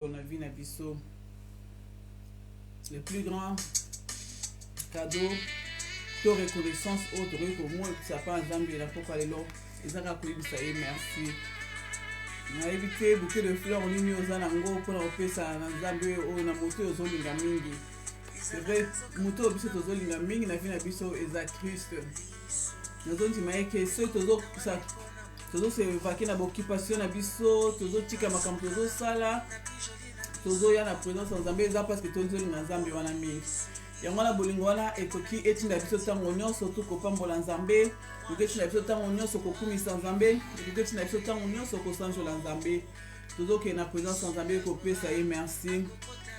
On a vu Nabiso, le plus grand cadeau de reconnaissance autre pour moi, ça pas un Zambie, la pourquoi les lots, et ça a ça y est, merci. On a évité bouquet de fleurs, on a mis aux anangos pour leur faire ça en Zambie, on a monté aux Olinga Mingi. C'est vrai, monté au biseau aux Olinga Mingi, on a vu Nabiso et Zach Christ. Nous avons dit que ceux qui ça. Tozo se vaquer na occupation na biso, tozo tika makambo tozo sala, tozo ya na présence en Zambie za parce que tozo na Zambie wana mingi. Yango na bolingo wana ekoki etinda biso tango nyonso to kopambola Nzambe, etinda biso tango nyonso kokumisa Nzambe, etinda biso tango nyonso kosanjola Nzambe. Tozo ke na présence en Zambie kopesa ye merci.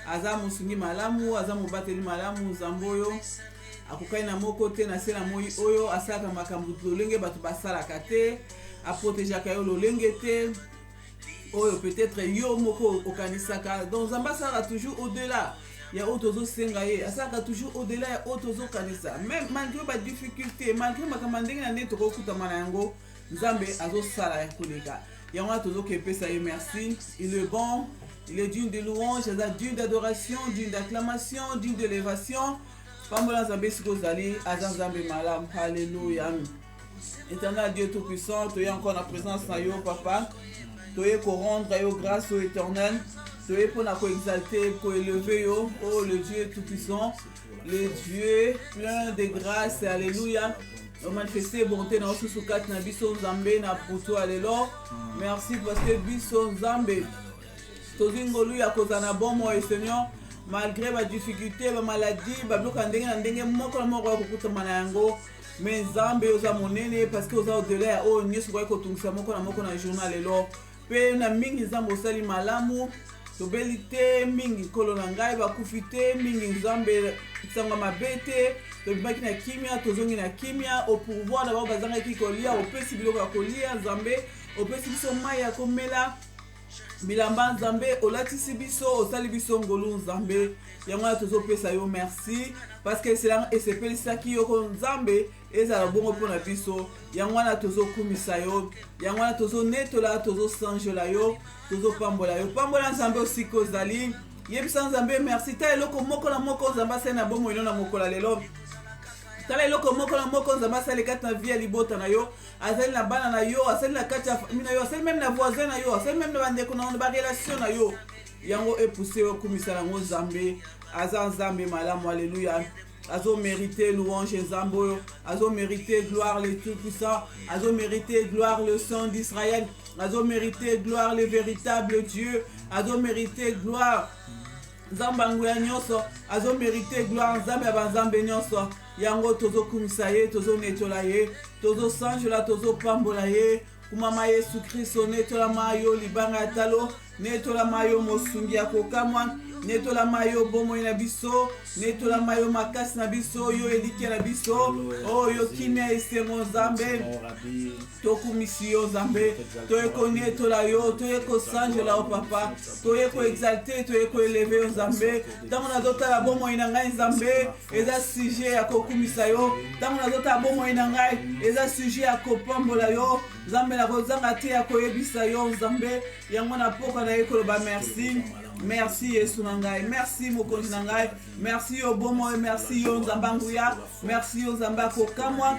Aza musungi malamu, aza mobateli malamu Nzambe oyo. Akokai na moko te na sela moi oyo asaka makambo lolenge bato basalaka te. A protéger kayo lolenge te oyo peut-être yo moko okanisaka donc Nzambe asaka toujours au-delà ya otozo senga ye asaka toujours au-delà ya otozo kanisa même malgré ba difficulté malgré makambo ndenge na neto kokutama na yango Nzambe azosala ya koleka yango tozo kepesa ye merci il est bon il est digne de louange digne d'adoration digne d'acclamation digne d'élévation pambola Nzambe sikozali aza Nzambe malamu alléluia. Éternel Dieu Tout-Puissant, tu es encore la présence de yo, Papa. Tu es pour rendre grâce au Éternel. Tu es pour exalter, pour élever yo. Oh, le Dieu Tout-Puissant, le Dieu plein de grâce. Alléluia. On manifeste bonté dans le sous-kat na biso Nzambe na puto alléluia. Merci parce que biso Nzambe. Tozingolu ya kozana bon moi Seigneur. Malgré ma difficulté, ma maladie, ma bloc ndenge moko na moko kokutama na yango. Mais Nzambe oza monene parce que oza au-delà o nyesu kwa kotungisa moko na journal lelo pe na mingi Nzambe osali malamu tobelite mingi kolo na ngai bakufite mingi Nzambe tsanga mabete tobaki na kimia tozongi na kimia au pouvoir na bazanga kikolia opesi biloko ya kolia Nzambe opesi biso mai ya komela bilamba Nzambe olatisi biso osali biso ngolu Nzambe yango tozopesa yo merci parce que c'est là et c'est pelisaki yo Nzambe ezala bongo pona biso yango wana tozokumisa yo yango wana tozonetola tozosanjola yo tozopambola yo pambola Nzambe aussi kozali yebisa Nzambe merci ta eloko moko na moko Nzambe asali na bomo ino na mokola lelo tala eloko moko na moko Nzambe asali kati na vie ya libota na yo azali na bana na yo asali na kati ya famille na yo asali même na voisin na yo asali même na bandeko na ba relation na yo yango epoussé okumisa nango Nzambe aza Nzambe malamu alléluia. Azo mérité louange Nzambe, azo mérité gloire le Tout-Puissant, azo mérité gloire le Saint d'Israël, azo mérité gloire le véritable Dieu, azo mérité gloire Nzambanguya nyonso, azo mérité gloire Nzambe abanzambe nyonso. Yango tozo kumisa ye, tozo netola ye, tozo sanjola, tozo pambola ye. Kumama Yesu Kristo netola mayo libanga talo, netola mayo mosungi ya kokamwa. Netola mayo bomo na biso, netola mayo makasi na biso, yo eliki na biso, oh yo kimia esengo Nzambe, tokumisi yo Nzambe, toyeko netola yo, toyeko sanjola o papa, toyeko exalter, toyeko elever yo Nzambe, tango nazotala bomo na ngai Nzambe, eza sujet ya kokumisa yo, tango nazotala bomo na ngai, eza sujet ya kopambola yo, Nzambe na kozanga te ya koyebisa yo Nzambe, yango na poka na yekoloba merci. Merci Yesu nangai, merci mokonzi nangai, merci yo bomo, merci yo Nzambanguya, merci yo Nzamba kokamwa,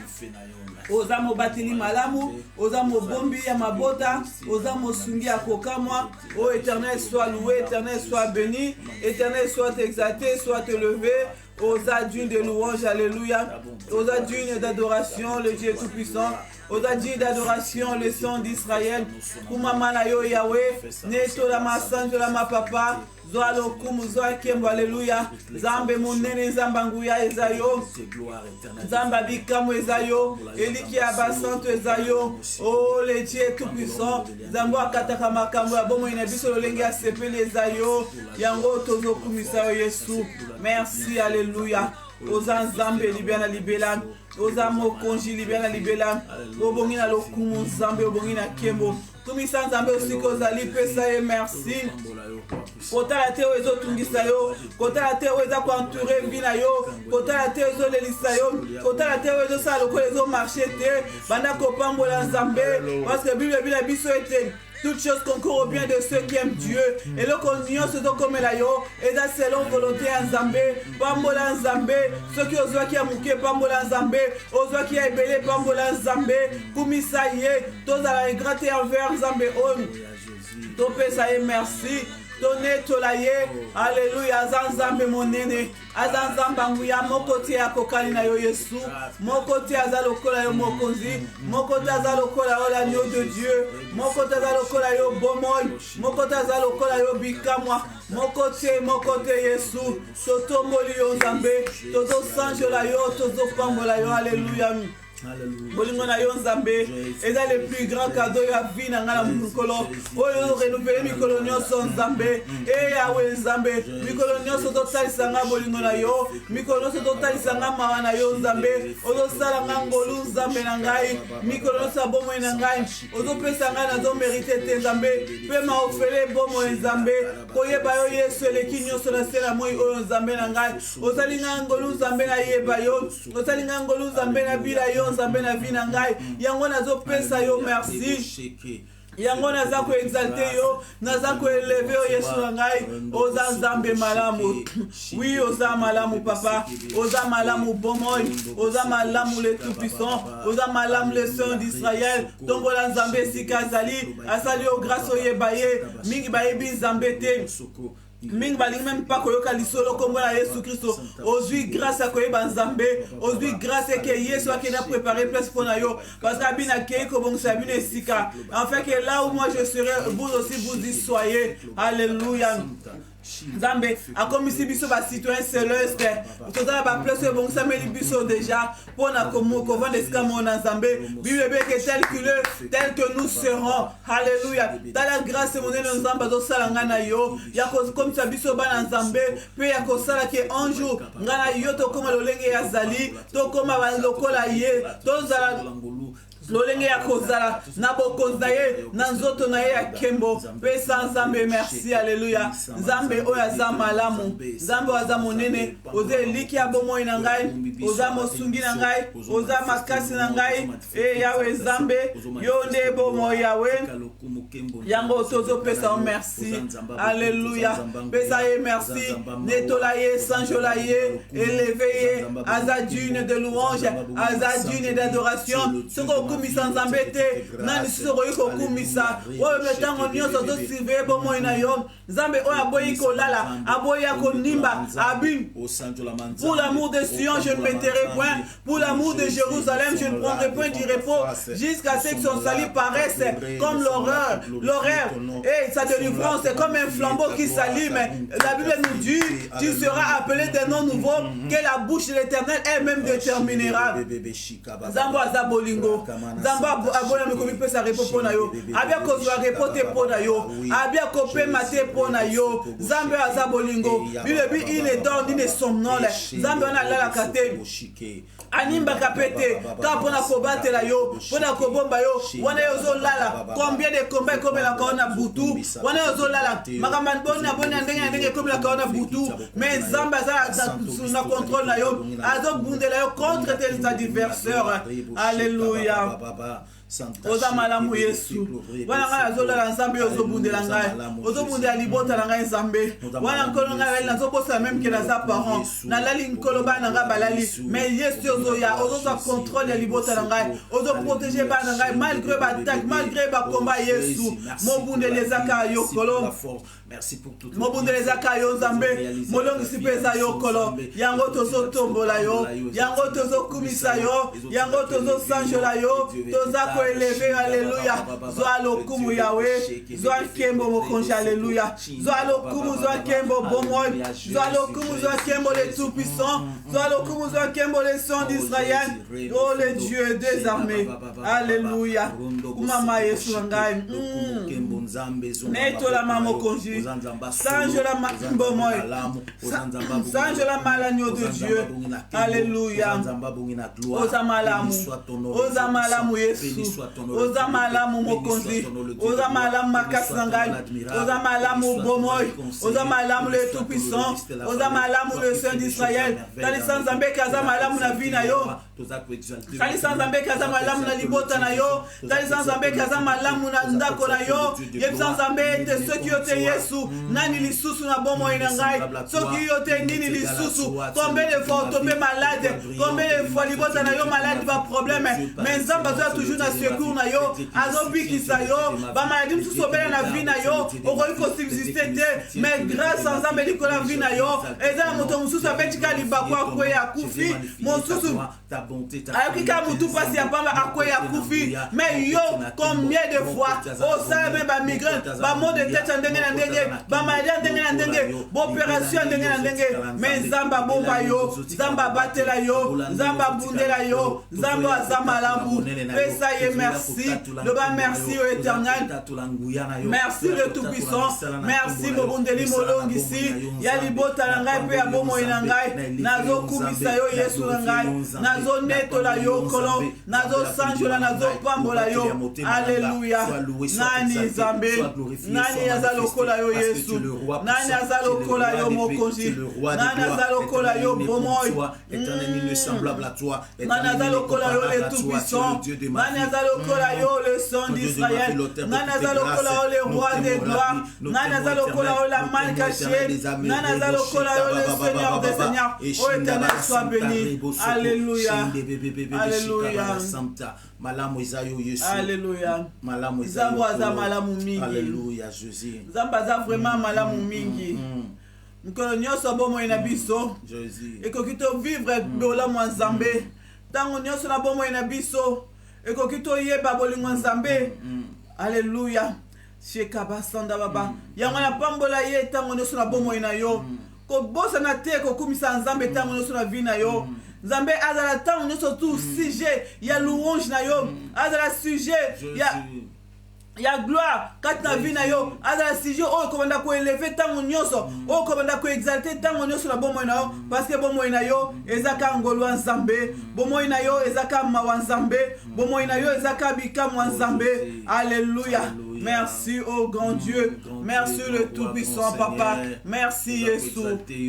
oza mobateli malamu, oza mobombi ya mabota, oza mosungi ya kokamwa, ô Éternel soit loué, Éternel soit béni, Éternel soit exalté, soit élevé, oza digne de louange, alléluia, oza digne d'adoration, le Dieu tout-puissant. Oza digne d'adoration, le Saint d'Israël. Kumama na yo Yahweh, netola masanjola ma papa, zoa lokumu zoa kembo, alléluia. Zambe monene Nzambanguya ezayo, Zamba bikamu ezayo, eliki abasanto ezayo. Oh le Dieu tout-puissant, Zambo akataka makambo ya bomo ina biso lolenge asepeli ezayo. Yango tozo kumisa yo Yesu. Merci, alléluia. Oza Nzambe libana libela. Oza mokonji libana libela. Obongi na lokumu Nzambe obongi na kembo. Kumisa Nzambe osiko ozali pesa ye merci. Kotala te ozo tungisa yo, kotala te ozo kwanture vina yo, kotala te ozo lelisa yo, kotala te ozo sala ko ozo marcher te, banda ko pambola Nzambe parce que Bible bila biso ete toutes choses concourent au bien de ceux qui aiment Dieu. Et le connion se doit comme la yo, et dans selon volonté en Zambé, Pambola en Zambé, ceux qui osent qui a mouké, Pambola en Zambé, osent qui a ébélé, Pambola en Zambé, Koumissa yé, tous à la gratte envers Zambé, Topé ça y merci. Donné tolaye, alléluia, azanzambe monene, azanzamba nguya mokote ya kokali na yo Yesu, mokote azalokola yo mokonzi, mokote azalokola yo l'agneau de Dieu, mokote azalokola yo bomoi, mokote azalokola yo bikamwa, mokote Yesu, totomboli yo nzambe, toto sanjola yo, toto pambola yo, alléluia. Bolingo na yo nzambe eza le plus grand cadeau ya vie na nga na mukolo oyo renouveler mikolo nyonso nzambe yawe nzambe mikolo nyonso totalisa nga bolingo na yo mikolo nyonso totalisa nga mawa na yo nzambe ozosala nga ngolu nzambe na ngai mikolo nyonso ya bomoi na ngai ozopesa ngai nazomerite te nzambe mpe maofele bomoi nzambe koyeba yo yesu eleki nyonso na se na moi oyo nzambe na ngai ozali nga ngolu nzambe nayeba yo ozali nga ngolu nzambe nabila yo nzambe na vi na ngai yango nazopesa yo merci yango naza ko exalter yo naza ko élever yo yesu na ngai oza nzambe malamu oui oza malamu papa oza malamu bomoi oza malamu le tout puissant oza malamu le saint d'Israël tombola nzambe esika azali asali yo grâce oyeba ye mingi bayebi nzambe te mingi balingi même pas koyoka lisolo kombo na Yesu Kristo ozwi grâce à koyeba nzambe ozwi grâce que Yesu akende a préparé place pour na yo parce que abina kei kobongisa bino esika en fait que là où moi je serai vous aussi vous y soyez alléluia Nzambe akomisi biso ba citoyen céleste tozala ba place ebongisa meli biso déjà pona kovanda esika mona Nzambe Bible beke tel que nous serons alléluia dans la grâce monene Nzambe azosala nga na yo ya kokomisa biso bana Nzambe pe ya kosala ke un jour nga na yo tokoma lolenge ya zali tokoma balokola ye tozala lolenge ya kozala na bokonzi na ye na nzoto na ye ya kembo pesa nzambe merci alléluia nzambe oyo aza malamu nzambe oyo aza monene oza eliki ya bomoi na ngai oza mosungi na ngai oza makasi na ngai yawe nzambe yo nde bomoi yawe yango tozopesa yo merci alléluia pesa ye merci netola ye sanjola ye éleve ye aza digne de louange aza digne d'adoration soko kumisa nzambe te nani soko yiko kumisa oyo metango nyonso tosurveille bomoi na yo nzambe oyo aboyi kolala aboyi konimba abi pour l'amour de Sion je ne m'éterai point pour l'amour de Jérusalem je ne prendrai point du repos jusqu'à ce que son salut paraisse comme l'horreur et sa délivrance est comme un flambeau qui s'allume la Bible nous dit tu seras appelé des noms nouveaux que la bouche de l'Éternel elle-même déterminera nzambe aza bolingo nzambe aboya mikomi pesa repo pona yo abia kozwa repo te pona yo abia kopema te pona yo nzambe aza bolingo bilebi il ne dort ni ne somnole nzambe wana alalaka te animbaka pe te ka mpona kobatela yo mpona kobomba yo wana yo ozolala combien de combat ekomelaka yo na butu wana yo ozolala makambo boni na ndenge ekomelaka yo na butu mais nzambe aza na contrôle na yo azobundela yo contre tes adversaires alléluia oza malamu Yesu wana ngai azolala nzambe ozobundela ngai ozobundela libota na ngai nzambe wana nkolo ngai nazobosala même ke naza parent nalali nkolo bana ngai balali mais Yesu ozoya ozozwa contrôle ya libota na ngai ozoprotege bana ngai malgré baattaque malgré bakomba Yesu mobundela ezaka yo kolo mobundela ezaka yo nzambe molongisi mpe eza yo kolo yango tozotombola yo yango tozokumisa yo yango tozosanjola yo toza élevé alléluia zwa lokumu yawe zwa kembo mokonzi alléluia zwa lokumu zwa kembo bomoi zwa lokumu zwa kembo le tout puissant zwa lokumu zwa kembo le sang d'Israël oh le Dieu des armées alléluia kumama Yesu ngai netola mokonzi sanjola bomoi sanjola l'agneau de Dieu alléluia oza malamu Yesu oza malamu mokonzi oza malamu makasi na ngai oza malamu bomoi oza malamu le tout puissant oza malamu le saint d'Israël talisa nzambe kaza malamu na vi na yo talisa nzambe kaza malamu na libota na yo talisa nzambe kaza malamu na ndako na yo yebisa nzambe ete soki yo te yesu nani lisusu na bomoi na ngai soki yo te nini lisusu combien de fois otombe malade combien de fois libota na yo malade ba problème mais nzambe azoya toujours na secours na yo azobikisa yo bamaladi mosusu obela na vie na yo okoki kosubsiste te mais grâce a nzambe likolo ya vie na yo eza na moto mosusu abetika libaku akweya akufi mosusu ayoki kaka motu mpasi ya pamba akweya akufi mais yo combien de fois osala me bamigraine bamo de tete ya ndenge na ndenge bamaladi ya ndenge na ndenge baopération ya ndenge na ndenge mais nzambe abomba yo nzambe abatela yo nzambe abundela yo nzambe aza malamu pesa ye merci loba merci au éternel merci le tout-puissant merci mobundeli molongisi ya libota na ngai mpe ya bomoi na ngai nazokumisa yo yesu na ngai nazonetola yo kolo nazosanjola nazopambola yo alleluya nani nzambe nani aza lokola yo yesu nani aza lokola yo mokonzi nani aza lokola yo bomoi nani aza lokola yo le tout-puissant nani aza lokola yo le son d'Israël nani aza lokola yo le roi des gloires nani aza lokola yo la mal cachée nani aza lokola yo le seigneur des seigneurs ô éternel sois béni alléluia alléluia alléluia nzambe aza malamu mingi nzambe aza vraiment malamu mingi mokolo nyonso bomoi na biso ekoki tovivre bolamu ya nzambe ntango nyonso na bomoi na biso ekoki toyeba bolingo ya nzambe alleluya shekabasanda baba yango na pambola ye ntango nyonso na bomoi na yo kobosana te kokumisa nzambe ntango nyonso na vi na yo nzambe azala ntango nyonso tu sujet ya louange na yo azala sujet ya gloire kati na vie na yo azala sujet oyo kobanda koeleve ntango nyonso oyo kobanda koexalte ntango nyonso na bomoi na yo parce que bomoi na yo eza ka ngolu ya nzambe bomoi na yo eza ka mawa nzambe bomoi na yo eza ka bikamu ya nzambe alleluya merci ô grand Dieu merci le tout-puissant papa merci Jésus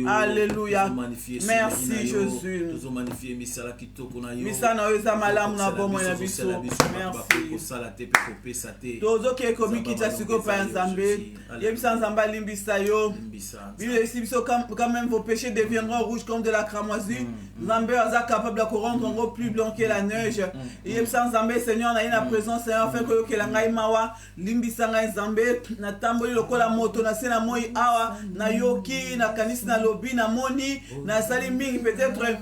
alléluia merci Jésus misala na yo eza malamu na bomoi na biso merci tozoki komikita sikoyo pa ya nzambe yebisa nzambe alimbisa yo bible esi biso quand même vos péchés deviendront rouges comme de la cramoisie nzambe aza capable de rendre yango plus blanc que la neige yebisa nzambe seigneur na ye na présence seigneur afin koyokela ngai mawa limbisa ngai nzambe natamboli lokola moto na se na moi awa nayoki nakanisi na lobi namoni nasali mingi peut-être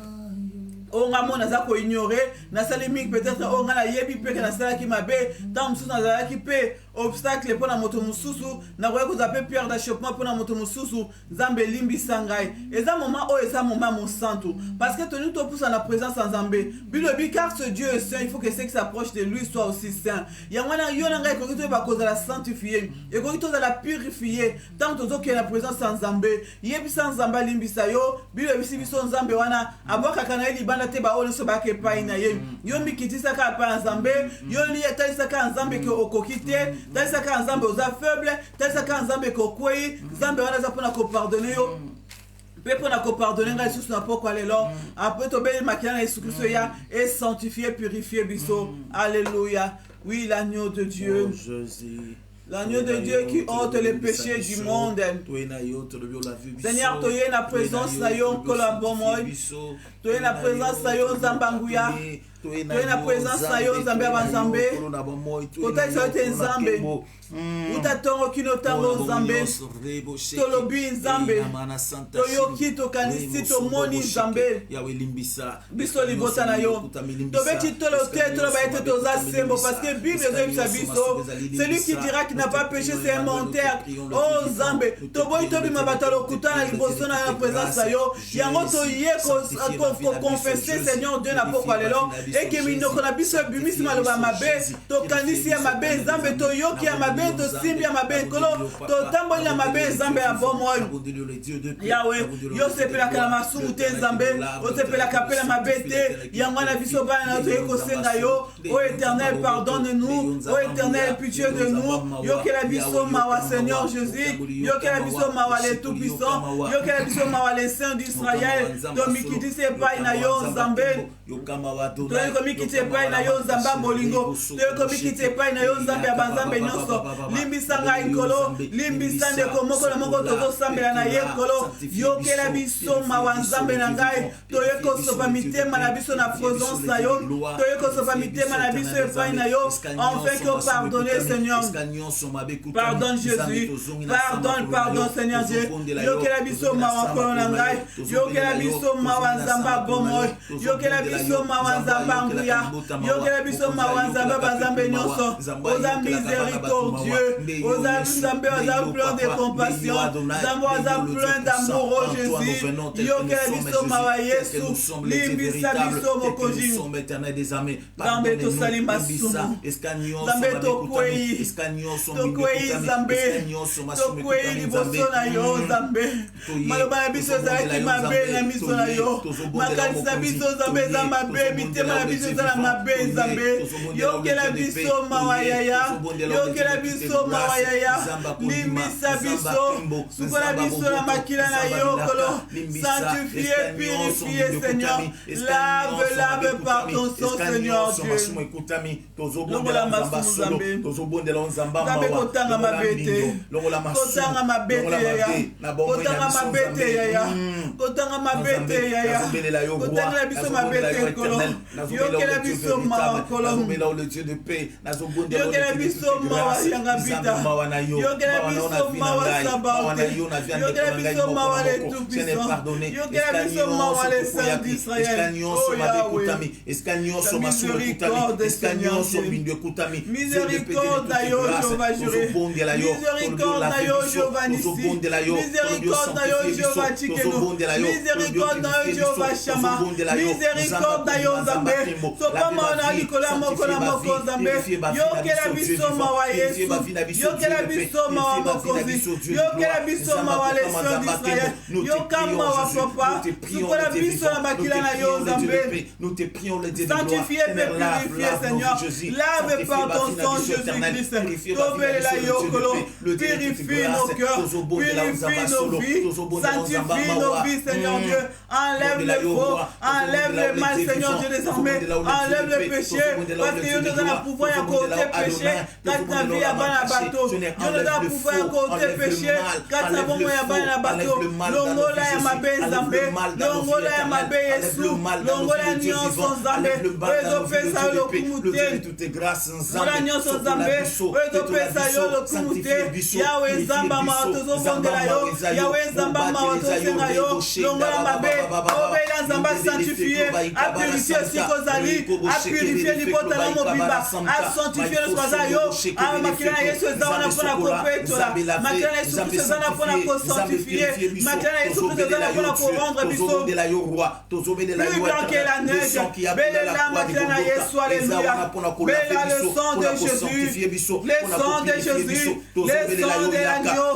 onga mona za ko ignorer nasali mingi peut-être onga na yebi pe que nasalaki mabe tant mosusu nazalaki pe obstacle mpona moto mosusu nakoki kozwa mpe pierre d'achoppement mpona moto mosusu nzambe elimbisa ngai eza moment oyo eza moment mosantu parce que toni topusa na présence ya nzambe bilobi car ce Dieu est saint il faut que ceux qui s'approchent de lui soient aussi saints yango wana yo na ngai ekoki toyeba kozala sanctifié ekoki tozala purifié ntango tozokende na présence ya nzambe yebisa nzambe alimbisa yo bilobisi biso nzambe wana abwakaka na ye libanda te baoyo nyonso bayaka epai na ye yo mikitisaka epai ya nzambe yo talisaka nzambe ke okoki te talisaka nzambe oza faible talisaka nzambe kokwei nzambe wana aza mpona kopardone yo mpe mpona kopardone ngai lisusu na pokwa lelo apres tobeli makila na yesu kristo ya et sanctifié purifié biso alléluia oui l'agneau de Dieu l'agneau de Dieu qui ôte les péchés du monde. Seigneur, tu es la présence na yo kolabomoi. Tu es la présence na yo Zambanguya. Tu es la présence na yo Nzambe Banzambe. Kota isote Nzambe. Utatongo kino tango Nzambe. Tolobi Nzambe. Toyoki tokanisi tomoni Nzambe. Biso libota na yo. Tobeti tolote tolo baete toza sembo parce que Bible ezobisa biso. Celui qui dira qu'il n'a pas péché c'est un menteur. Oh Nzambe, toboyi tobima batalo kutana liboso na la présence na yo. Yango toye ko confesser Seigneur Dieu na pokwa lelo. Et que minoko na biso bimisi maloba mabe. Tokanisi ya mabe Nzambe toyoki ya mabe to simbi ya mabe kolo. Totamboli ya mabe Nzambe ya bomoi. Yahweh, yo sepelaka na masumu te Nzambe. O sepelaka pe na mabe te. Yango na biso bana na toye ko senga yo. Ô Éternel, pardonne-nous. Ô Éternel, pitié de nous. Yo que la biso mawa Seigneur Jésus. Yo que la biso mawa les tout-puissants. Yo que la biso mawa les saints d'Israël. Tomikiti se pa ina yo Nzambe. toye komi kiti epai na yo nzambe ya bolingo toye komi kiti epai na yo nzambe ya banzambe nyonso limbisa ngai nkolo limbisa ndeko moko na moko tozosambela na ye nkolo yokela biso mawa nzambe na ngai toye kosopa mitema na biso na présence na yo toye kosopa mitema na biso epai na yo enfin que pardonner Seigneur pardonne Jésus pardonne Seigneur Dieu yokela biso mawa nkolo na ngai yokela biso mawa nzamba bomoi yokela biso mawa nzamba nguya yokela biso mawa nzamba banzambe nyonso oza miséricordieux oza nzambe oza plein de compassion nzambe oza plein d'amour oh Jésus yokela biso mawa Yesu limbisa biso mokonzi nzambe tosali masumu nzambe tokwei tokwei liboso na yo nzambe maloba na biso ezalaki mabe na miso na yo makanisi na biso nzambe eza mabe mitema na biso eza na mabe nzambe yokela biso mawa yaya yokela biso mawa yaya limbisa biso sukola biso na makila na yo kolo sanctifie purifie Seigneur lave par ton sang Seigneur Dieu longola masumu nzambe kotanga mabete kotanga mabete yaya kotanga mabete yaya kotanga mabete yaya kotanga biso mabete kolo yokela biso mawa kolo yokela biso mawa yanga bita yokela biso mawa sabaote yokela biso mawa le tout puissant yokela biso mawa le saint d'Israël oh Yahweh miséricorde Seigneur miséricorde na yo Jéhovah Jireh miséricorde na yo Jéhovah Nissi miséricorde na yo Jéhovah Tsikenu miséricorde na yo Jéhovah Shama miséricorde na yo Nzambe sopama na likolo ya moko na moko Nzambe yokela biso mawa Yesu yokela biso mawa mokonzi yokela biso mawa le saint d'Israël yoka mawa papa sukola biso na makila na yo Nzambe sanctifie et purifie Seigneur lave par ton sang Jésus-Christ tobelela yokolo purifie nos cœurs purifie nos vies sanctifie nos vies Seigneur Dieu enlève le faux enlève le mal Seigneur Dieu désormais enlève le péché parce que yo nous a pouvoir ya côté péché quand ta vie ya bana bato yo nous a pouvoir ya côté péché quand ta bongo ya bana bato longola ya mabe Nzambe longola ya mabe Yesu longola nyonso Nzambe ezopesa lokumu te lola nyonso Nzambe ezopesa yo lokumu te yawe nzamba mawa tozobondela yo yawe nzamba mawa tosenga yo longola mabe obela nzamba sanctifie apurifie esika ozali apurifie libota na mobimba asanctifie nyonso aza yo makila na Yesu eza wana mpona kopetola makila na Yesu Kristo eza wana mpona kosanctifie makila na Yesu Kristo eza wana mpona korendre biso plus grand que la neige belela makila na Yesu alléluia bela le sang de Jésus le sang de Jésus le sang de l'agneau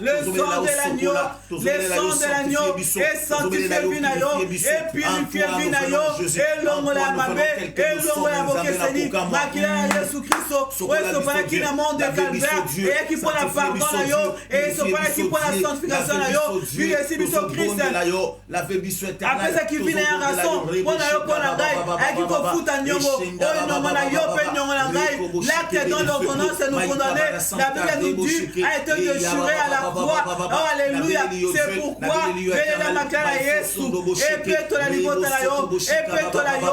le sang de l'agneau le sang de l'agneau et sanctifie vinayo et purifie vinayo et longola mabe et longola bokeseni makila na Yesu Kristo oyo esopalaki na monde de calvaire eyaki mpo na pardon na yo et esopalaki mpo na sanctification na yo bilesi biso Christ apesaki vi na ya rason mpo na yo mpo na ngai ayaki kofuta nyongo oyo nyongo na yo mpe nyongo na ngai l'acte dans l'ordonnance nous condamner la Bible nous dit a été déchiré à la croix oh alléluia c'est pourquoi belela makila na Yesu epetola libota na yo epetola yo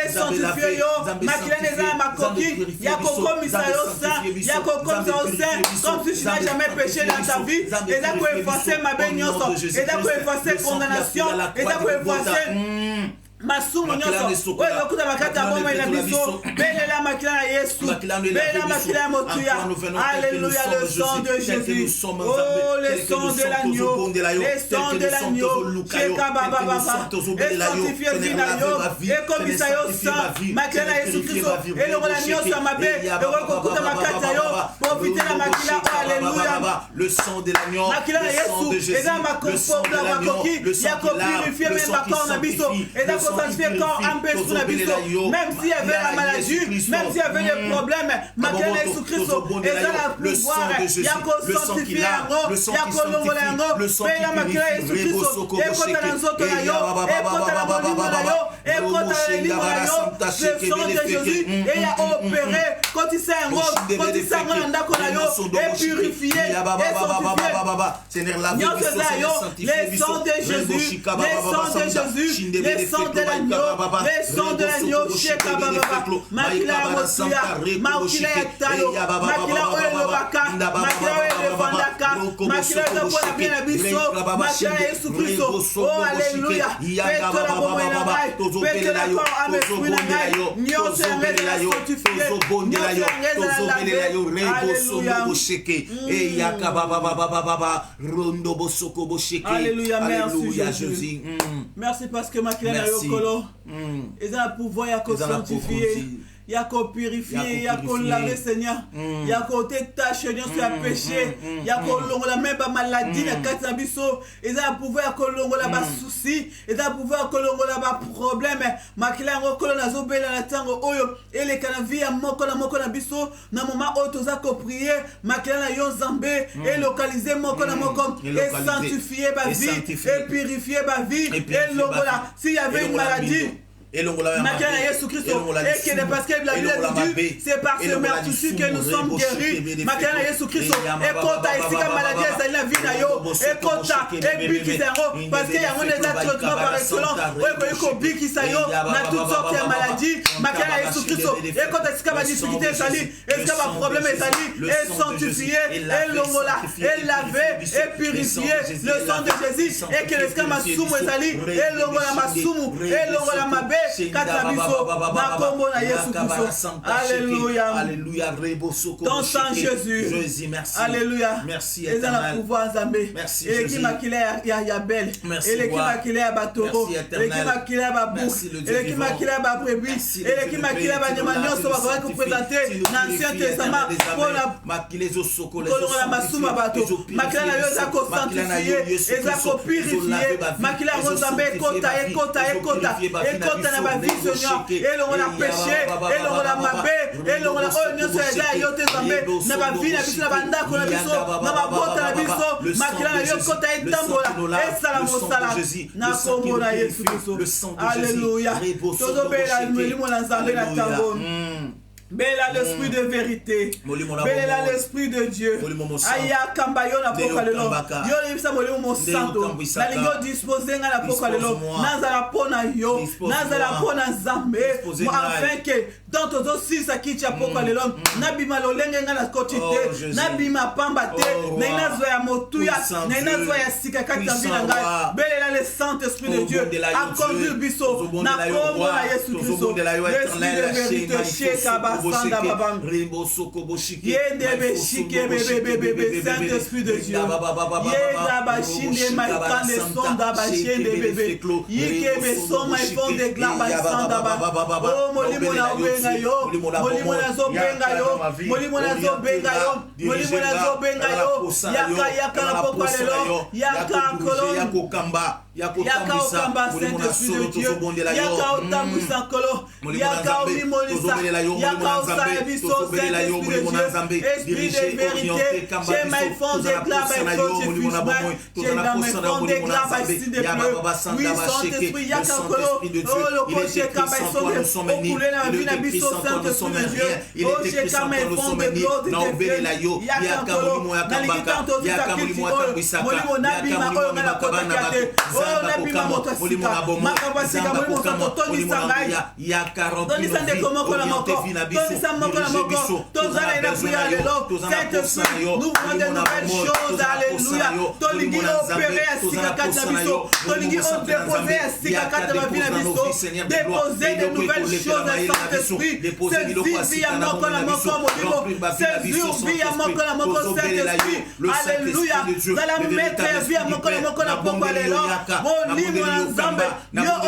esanctifie yo makila eza na makoki ya kokomisa yo saint ya kokomisa yo saint comme si tu n'as jamais péché dans ta vie eza koeffacer mabe nyonso eza koeffacer condamnation eza koeffacer masumu nyonso oyo okuta bakati ya bomoi na biso belela makila na Yesu belela makila ya motuya alléluia le sang de Jésus oh le sang de l'agneau le sang de l'agneau cheka baba baba esanctifie vina yo ekomisa yo sang makila na Yesu Kristo elongola nyonso ya mabe ekokuta bakati ya yo profitez la makila, alléluia. Le sang de l'agneau, le sang de Jésus, le sang de l'agneau, le sang qui lave, le sang qui sanctifie, le sang qui purifie, même s'il y avait la maladie, même s'il y avait des problèmes, makila Yesu Christo, et dans la pouvoir, il y a qu'au sanctifier un le sang qui sanctifie, le sang qui purifie, le sang de Jésus, et il a opéré, quand il s'est un quand il s'est un et purifié, et sanctifié. Les sangs de Jésus, les sangs de Jésus, les sangs de l'agneau, les sangs de l'agneau, Makila Mosuya, Makila Talo, Makila Oelobaka, Makila Oelefandaka, Makila Oelefandaka, Makila Yesu Christo, oh alléluia, faites la bombe et la maille, faites la corps à mes fruits la maille, Nyon se reste la sanctifié, Nyon se reste la laver, alléluia, alléluia, merci Jésus. Merci parce que Makila Yokolo, et dans le pouvoir, il y a qu'au sanctifier. Il y a qu'au purifier, il y a qu'au laver, Seigneur. Il y a qu'au détacher, Seigneur, sur le péché. Il y a qu'au long la même maladie, la catabiso. Et ça pouvoir qu'au long la souci. Et ça pouvoir qu'au long la problème. Makila ngokolo na zobela na tango oyo. Et les canavi à moko na biso. Na moment auto za ko prier. Makila na yon zambé. Et localiser moko na moko. Et sanctifier ma vie. Et purifier ma vie. Et longola. S'il y avait une maladie. Et Yesu Christo, et que parce que la Bible dit, c'est par ce meurtre que nous sommes guéris. Makana Yesu Christo, et quand tu as ici maladie, c'est la vie d'ailleurs, et quand tu as et puis qui parce qu'il y a un traitement par excellence, et que biki sayo, na toutes sortes de maladies, Makana Yesu Christo, et quand tu as ici ma difficulté sali, et qu'il y a un problème sali, et sanctifié, et l'ongola, et lavé, et purifié, le sang de Jésus, et que le scama sumo sali, et l'ongola ma sumu, et l'ongola ma bé. Alléluia. Alléluia. Ton sang Jésus. Merci. Alléluia. Merci. Et dans le pouvoir Zambé. Merci. Et qui m'a qu'il est à Yabel. Et qui m'a qu'il est à Batoro. Et qui m'a qu'il est à Babou. Et qui m'a qu'il est à Babrebi. Et qui m'a qu'il est à Nyamagnon. Ça va vous présenter l'Ancien Testament pour la Massouma Bato. Makila Yosa ko sanctifié. Et ça ko purifié. Makila Rosambé kota et kota et kota. Et kota na ba vie Seigneur. Et l'on a péché. Et l'on a mabé. Et l'on a oignon sur les ailes. Yote Zambé. Na ba vie na biso na banda ko na biso. Na ba bota na biso. Makila yo kota et tambola. Et salamosala. Na kombo na Yesu Christo. Alléluia. Todo bela mulimo na Zambé na tambo. Bela l'esprit de vérité. Bela l'esprit de Dieu. Aya kambayo na pokalelo. Yo ibisa molimo mo santo. Na lingo disposer nga na pokalelo. Nazala pona yo. Nazala pona Zambé. Afin que dans tous aussi ça qui t'a pokalelo. Nabima lolenge nga na kotite. Nabima pamba te. Na inazo ya motuya. Na inazo ya sikaka tambila nga. Bela le Saint-Esprit de Dieu. A conduire biso. Na kombo na Yesu Christo. L'esprit de vérité chez Kaba. Saint-Esprit de Dieu. Esprit de vérité, j'ai ma fond d'éclat, j'ai ma fond d'éclat, oui, Saint-Esprit, il y a qu'un de Dieu, il est écrit sans toi nous sommes unis, il est écrit sans toi nous sommes rien, il est écrit sans toi nous sommes unis, na obéi la yo, il y a Kamulimo ya Kambaka, il y a Kamulimo ya Tambisaka, il y a Kamulimo ya Makabana Bako, Zamba Kokamo, Molimo na Bomo, Zamba Kokamo, Molimo na Boya, il y a 40 nous voulons de nouvelles choses, alléluia. Alléluia. Tolingi opéré à Sikakata Nabiso. Tolingi déposé à Sikakata Nabiso. Déposer de nouvelles choses à Saint-Esprit. C'est vie à mon corps, à mon corps, c'est vie à mon corps, à mon corps, Saint-Esprit. Alléluia. Dans la mettre vie à mon corps, à mon corps, à mon corps, alléluia. Mon livre en Zambé. Yo, oh,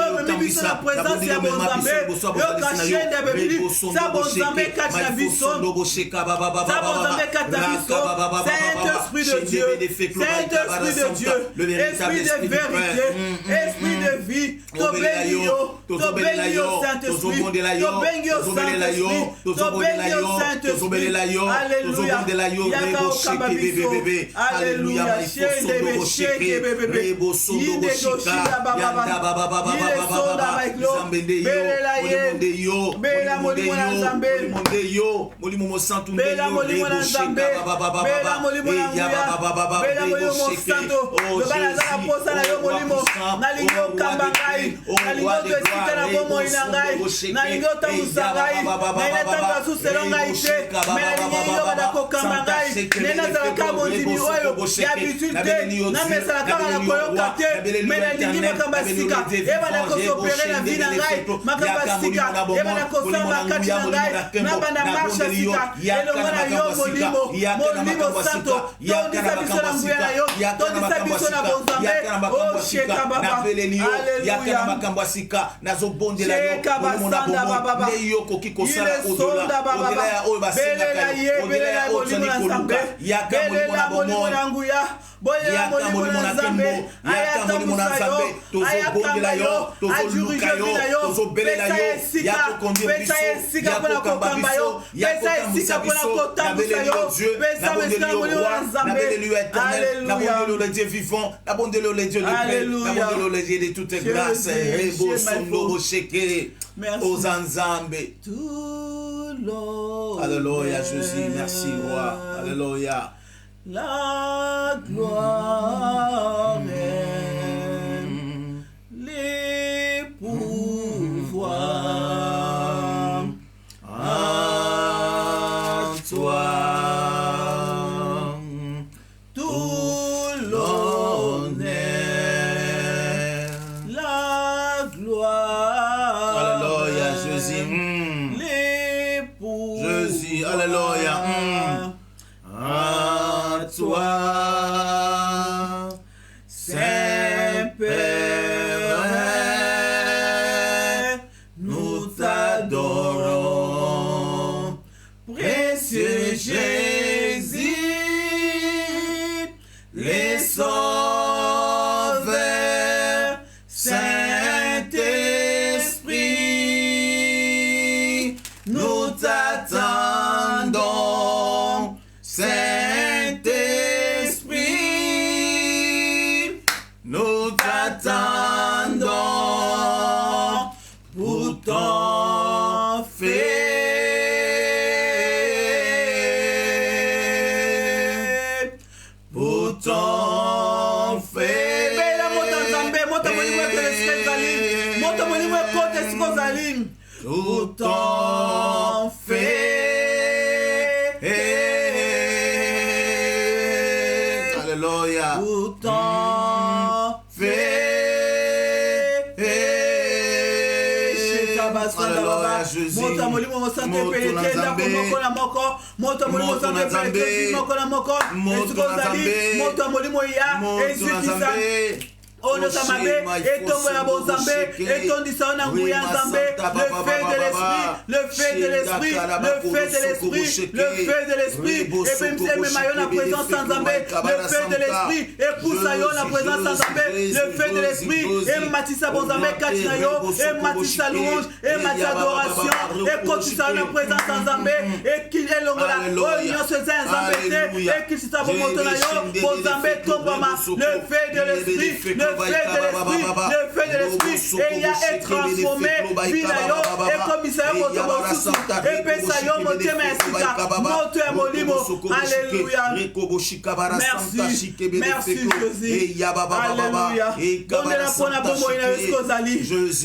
la présence de mon Zambé. Yo, caché de bébé. Ça, bon Zambé, Kata Biso. Ça, bon Zambé, Kata Biso. Saint-Esprit de Dieu. Saint-Esprit de Dieu. Esprit de vérité. Esprit de vie. Tobelio. Tobelio, Saint-Esprit. Tobelio, Saint-Esprit. Tobelio, Saint-Esprit. Alléluia. Yakao Kababiso. Alléluia. Shende Sheke bébé. Yinde Goshida Baba. Yinde Soda Baiklo. Belela Ye. Bela Molimo Nzambe. Molimo Mosantu. Bela Molimo Nzambe. Bela Molimo Nanguya. Bela Molimo Mosanto. Le Banazara Posa na yo Molimo. Nalingo Kambangai. Nalingo Tesika na Bomo Inangai. Nalingo Tamusangai. Naina Tamba Suselongai Te. Menalingo Badako Kambangai. Nena Zalaka Mondimi Oyo. D'habitude na mesalaka na koyoka te. Menalingi Makambasika. Eba na kosopere na vida ngai. Makambasika. Eba na kosamba kati na ngai. Nabanda marsha sika. Elonga na yo Molimo. Molimo Santo. Tondisa biso na nguya na yo. Tondisa biso na bonzambe. Oh Sheka Baba. Alléluia. Makambasika. Nazobondela yo. Sheka Basanda Baba. Neyo koki kosala odola. Odela ya oyo basengaka yo. Odela ya Molimo na Nzambe. Belela Molimo na nguya. Boya Molimo na Nzambe. Ayata musayo. Ayakamba yo. Ajurije vina yo. Pesa esika. Pesa esika pona kokamba yo. Pesa esika pona kotambusa yo. Pesa mesika Molimo na Nzambe. Alléluia. Le Dieu vivant. N'abondez-le le Dieu de paix. N'abondez-le le Dieu de toute grâce. Rebo sondo bosheke. Ozanzambe. Alléluia Jésus. Merci roi. Alléluia. La gloire et les pouvoirs à toi, tout l'honneur, la gloire. Alléluia Jésus. Les pouvoirs. Jésus. Alléluia. Toi, Saint-Père, nous t'adorons, précieux Jésus, les sauveurs, Saint-Esprit, nous t'attendons, Saint-Esprit, nous t'attendons pour ton fait, pour ton fait. Bela mota Nzambe, mota molimo ekelesika ezali, mota molimo ekote esika ozali, pour ton fait. Pourtant fait Mota molimo mosante pelete ndako moko na moko. Mota molimo mosante pelete moko na moko. Esukozali mota molimo ya ezikisa Ono Samabe, et tombe la bon Zambé, et ton disson en Gouyan Zambé, le fait de l'esprit, le fait de l'esprit, le fait de l'esprit, le fait de l'esprit, et même maillon la présence sans Zambé, le fait de l'esprit, et poussayon la présence sans Zambé, le fait de l'esprit, et Matissa bon Zambé, Katinayo, et Matissa louange, et Matissa adoration, et Kotissa la présence sans Zambé, et qu'il est l'ongola, oh, il y a ce zin Zambé, et qu'il s'est bon Motonayo, bon Zambé, Tombama, le fait de l'esprit, le fait de l'esprit, et il y a été transformé, Finayo, et comme il s'est motomosusu, et Pesayo, Motemesika, Moto et Molimo, Alléluia. Merci, merci Jésus, Alléluia. Donne la pona bomo ina eskozali,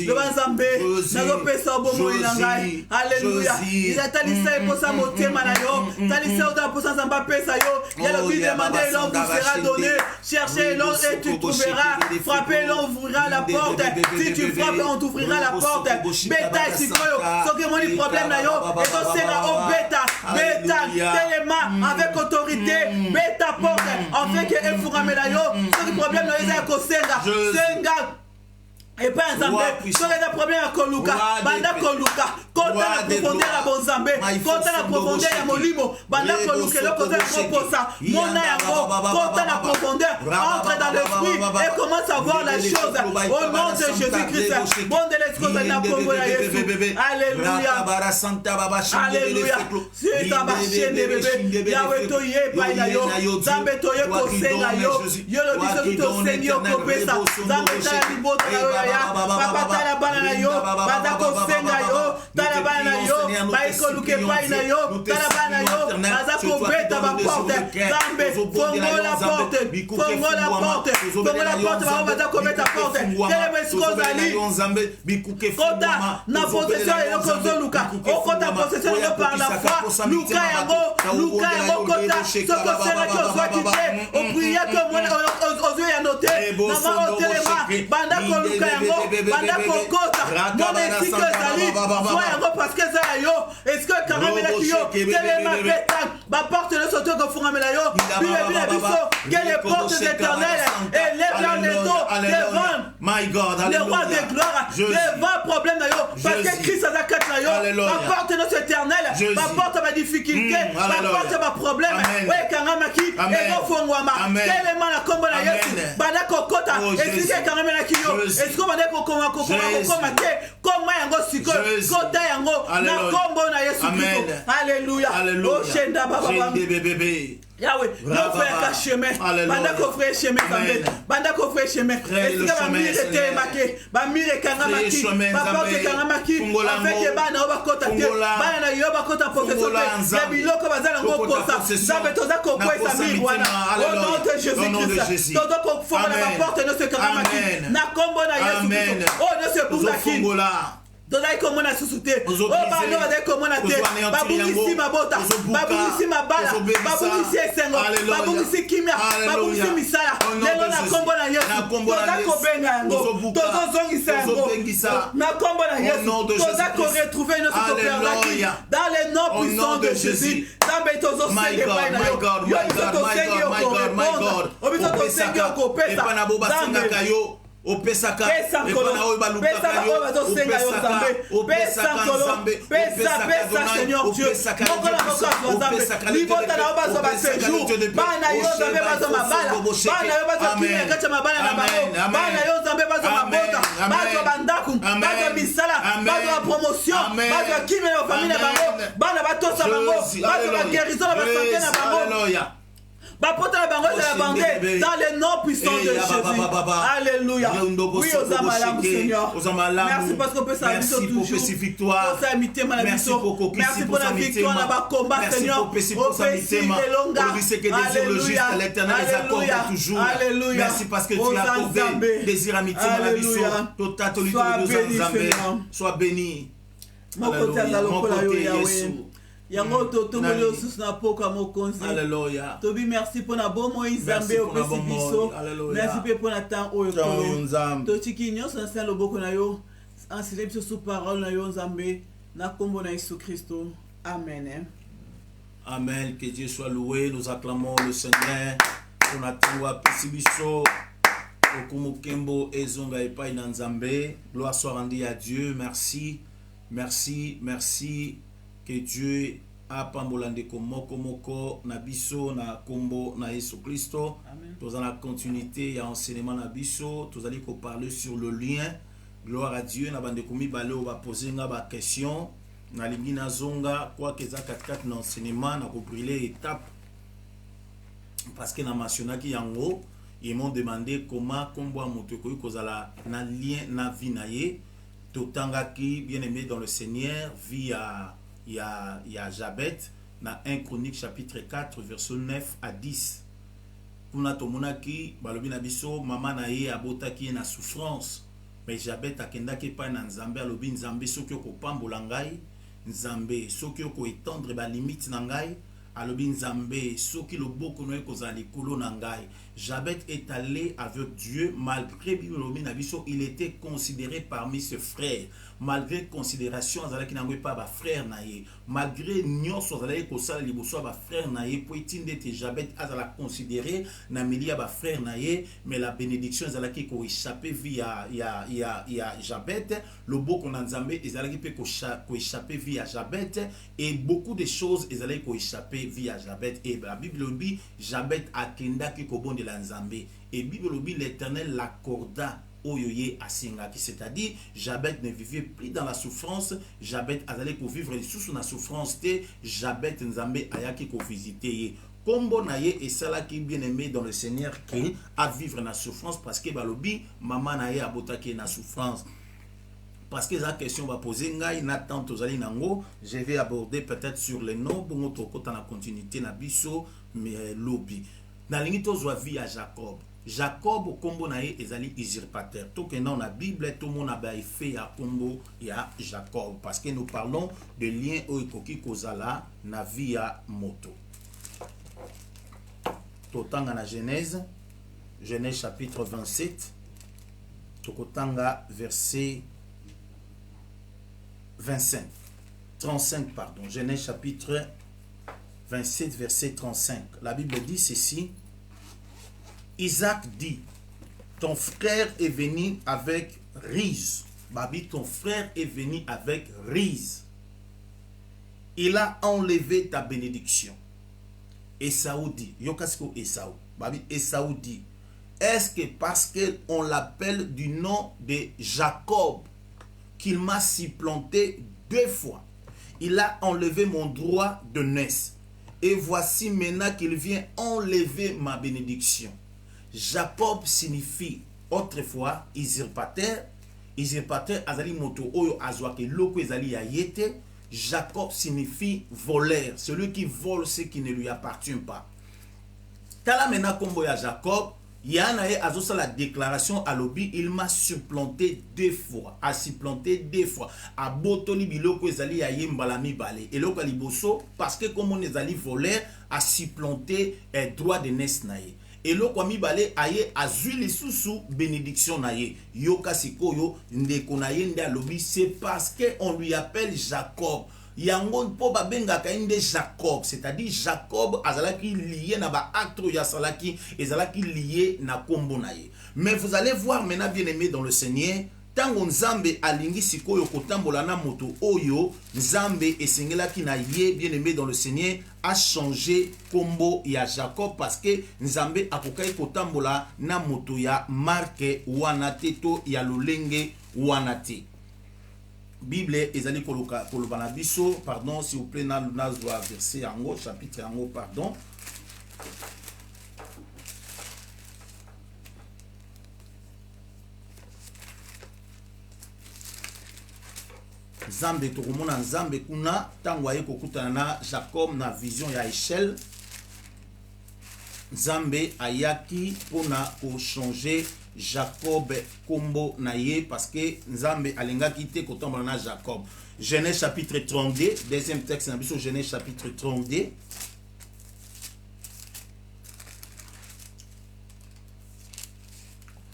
le banzambe, nazo pesa bomo ina ngai, Alléluia. Il a talisa et posa motema na yo, talisa oda posa zamba pesa yo, il y a le but demandé, l'homme vous sera donné. et tu trouveras. Frapper, l'on ouvrira la porte. Si tu frappes, on t'ouvrira la porte. Beta et Sikoyo, ce qui est mon problème là, et donc c'est là, oh beta, tellement avec autorité, beta porte, en fait que un fourramé là, ce qui est problème là, il y a Senga. Et pas un Zambé, sur les problèmes à Koluka, Banda Koluka, quand la profondeur à Bonzambé, quand la profondeur à Molimo, Banda Koluka, le côté à Proposa, Mona Yamo, quand la profondeur entre dans l'esprit et commence à voir la chose au nom de Jésus-Christ. Bon de l'esprit de la Congo à Jésus. Alléluia. Alléluia. C'est ta machine de bébé. Yahweh Toye Painayo, Zambé Toye Kosenga yo, Yolo Biso to Seigneur Kopesa, Zambé Talibota Papa tala bana na yo, bazako senga yo, tala bana na yo, baiko luke pai na yo, tala bana yo, bazako beta ba porte, Zambe, fongo la porte, fongo la porte, ba bazako beta porte, tele mesko zali, kota na possession yo kozo luka, o kota possession yo par la foi, luka yango kota, soko sera ki ozwa kite, o priye que moi ozwe ya note, nama o telema, banda ko luka banda kokota mon esika ezali soit yango parce que eza yo est-ce que karamela kiyo telema beta baporte nyonso to kofungamela yo bilebile biso que les portes éternelles élève la maison devant le roi de gloire devant problème na yo parce que Christ aza kati na yo baporte nyonso éternelle baporte ba difficulté baporte ba problème oyo ekangamaki ezofongwama telema na kombo na Yesu banda kokota esika ekangamela kiyo est-ce que banda kokoma te koma yango sikoyo kota yango na kombo na Yesu Kristo. Alléluia. Oshenda baba Yahweh, non frère ka chemin, banda ko frère chemin Zambé, banda ko frère chemin. Est-ce que ba mire te maki, ba mire kanga maki, ba porte kanga maki, avec bana ba kota te, bana na yo ba kota possession te, ya biloko bazala ngo posa, Zambé toza ko kwesa mirwana. Au nom de Jésus-Christ, toza ko fonga ba porte no se kanga maki, na kombo na Yesu Kristo. Oh no se bundaki. Tozali komona susu te, o bano bazali komona te, babungisi mabota, babungisi mabala, babungisi esengo, babungisi kimia, babungisi misala, lelo na kombo na Yesu, toza kobenga yango, tozozongisa yango, na kombo na Yesu, toza koretrouver notre perdaki, dans les noms puissants de Jésus, Zambe tozosenge pai na yo, yo biso tosenge yo korepondre, o biso tosenge yo kopesa, Zambe, opesaka epana oyo balukaka yo opesaka Nzambe opesaka Seigneur Dieu opesaka libota na bazo ba séjour bana yo Nzambe bazo mabala bana yo bazo kimia kacha mabala na bango bana yo Nzambe bazo mabota bazo bandaku bazo misala bazo promotion bazo kimia na famille na bango bana batosa bango bazo ba guérison na santé na bango. Dans les noms puissants de Jésus. Alléluia. Oui, aux amalams, Seigneur. Merci parce qu'on peut s'habiter toujours. Merci pour la victoire dans le combat, Seigneur. Merci pour Alléluia. Merci parce que tu as accordé désir amitié dans la vie. Sois béni. Mon côté, yango totomoli osusu na poka mokonzi. Alléluia. Tobi merci pour na bomo Nzambe opesi biso. Merci pe pour na temps oyo kolo. Totiki nyonso na sala loboko na yo. Enseigner biso sous parole na yo Nzambe na kombo na Yesu Kristo. Amen. Amen. Que Dieu soit loué. Nous acclamons le Seigneur. On attend apesi biso. Okumukembo ezonga epai na Nzambe. Gloire soit rendue à Dieu. Merci. Merci. Merci. Que Dieu a pambolande moko moko na biso na kombo na Yesu Kristo. Tous dans la continuité ya enseignement na biso, tous allez ko parler sur le lien. Gloire à Dieu na bande komi balo ba poser nga ba question na lingi na zonga quoi que za 4 na enseignement na ko brûler étape parce que na mentionnaki yango ils m'ont demandé comment kombo moto ko kozala na lien na vie na ye totangaki bien aimé dans le Seigneur via il y a Jabet dans 1 Chronique chapitre 4 verset 9 à 10. Kuna tomonaki balobi na biso mama na ye abotaki na souffrance mais Jabet akendaki pa na Nzambe alobi Nzambe soki okopambola ngai Nzambe soki oko étendre ba limite na ngai alobi Nzambe soki loboko no ekozala likolo na ngai Jabet est allé avec Dieu, malgré il était considéré parmi ses frères. Malgré considération, il n'a pas frère naïe. Malgré nyon sozalaye kosala liboso ba frère naïe, pour étendre Jabet a considéré na milia ba frère naïe, mais la bénédiction zalaki ko échapper via Jabet. Le beau qu'on a nzambe ezalaki pe ko échapper via Jabet, et beaucoup de choses ezalaki ko échapper via Jabet. Et la Bible dit Jabet akenda ki ko bon de la nzambe, et Bible dit l'Éternel l'accorda oyoye asingaki, c'est-à-dire Jabet ne vivait plus dans la souffrance. Jabet azalé pour vivre sous la souffrance te Jabet nzambe ayaki ko visiter kombo naye et cela qui bien aimé dans le Seigneur qui a vivre dans la souffrance, parce que balobi maman naye abotaki na souffrance. Parce que la question va poser ngai na tant tozali nango, je vais aborder peut-être sur les noms pour notre côté la continuité na biso mais lobi na lingi tozwa vie à Jacob. Jacob kombo naye ezali usurpateur. Tout que dans la Bible tout le monde a fait à kombo ya Jacob, parce que nous parlons de lien oikoki kozala na vie à moto. Totanga na Genèse chapitre 27, tokotanga verset 35 pardon, Genèse chapitre 27 verset 35. La Bible dit ceci: Isaac dit, ton frère est venu avec ruse. Babi, ton frère est venu avec ruse. Il a enlevé ta bénédiction. Esaü dit, Yokasko Esaü. Babi, Esaü dit, est-ce que parce qu'on l'appelle du nom de Jacob qu'il m'a supplanté 2 fois? Il a enlevé mon droit de naissance. Et voici maintenant qu'il vient enlever ma bénédiction. Jacob signifie autrefois usurpateur. Usurpateur azali moto oyo azwake loko ezali ya yete. Jacob signifie voleur, celui qui vole ce qui ne lui appartient pas. Tala mena kombo ya Jacob, yana e azosa la déclaration à l'obi, il m'a supplanté 2 fois, a supplanté 2 fois. A botoli biloko ezali ya yembala mibale. Eloko liboso parce que comme on ezali voleur a supplanté droit de naissance naye. Et le kwami bale aye azui lisusu bénédiction naye. Yoka sikoyo ndeko naye nde alobi, c'est parce que on lui appelle Jacob. Yango po babenga kainde Jacob, c'est-à-dire Jacob azalaki lié na ba acte ya salaki ezalaki lié na kombo naye. Mais vous allez voir maintenant bien aimé dans le Seigneur, tango nzambe alingi sikoyo kotambola na moto oyo, nzambe esengelaki na ye bien aimé dans le Seigneur a changé kombo ya Jacob, parce que nzambe akokai kotambola na moto ya marque wana te to ya lolenge wana te. Bible ezali koloka kolobana biso, pardon s'il vous plaît, na nazwa verset yango chapitre yango pardon. Nzambe tokomona nzambe kuna tango aye kokutana na Jacob na vision ya échelle. Nzambe ayaki pona ko changer Jacob kombo na ye, parce que nzambe alengaki te kotambola na Jacob. Genèse chapitre 32, deuxième texte na biso, Genèse chapitre 32.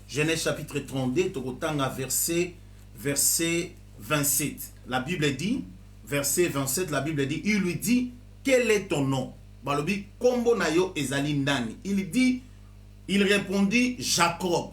Genèse chapitre 32, tokotanga verset 27. La Bible dit, verset 27, la Bible dit, il lui dit, quel est ton nom? Balobi, kombo na yo ezali nani? Il répondit, Jacob.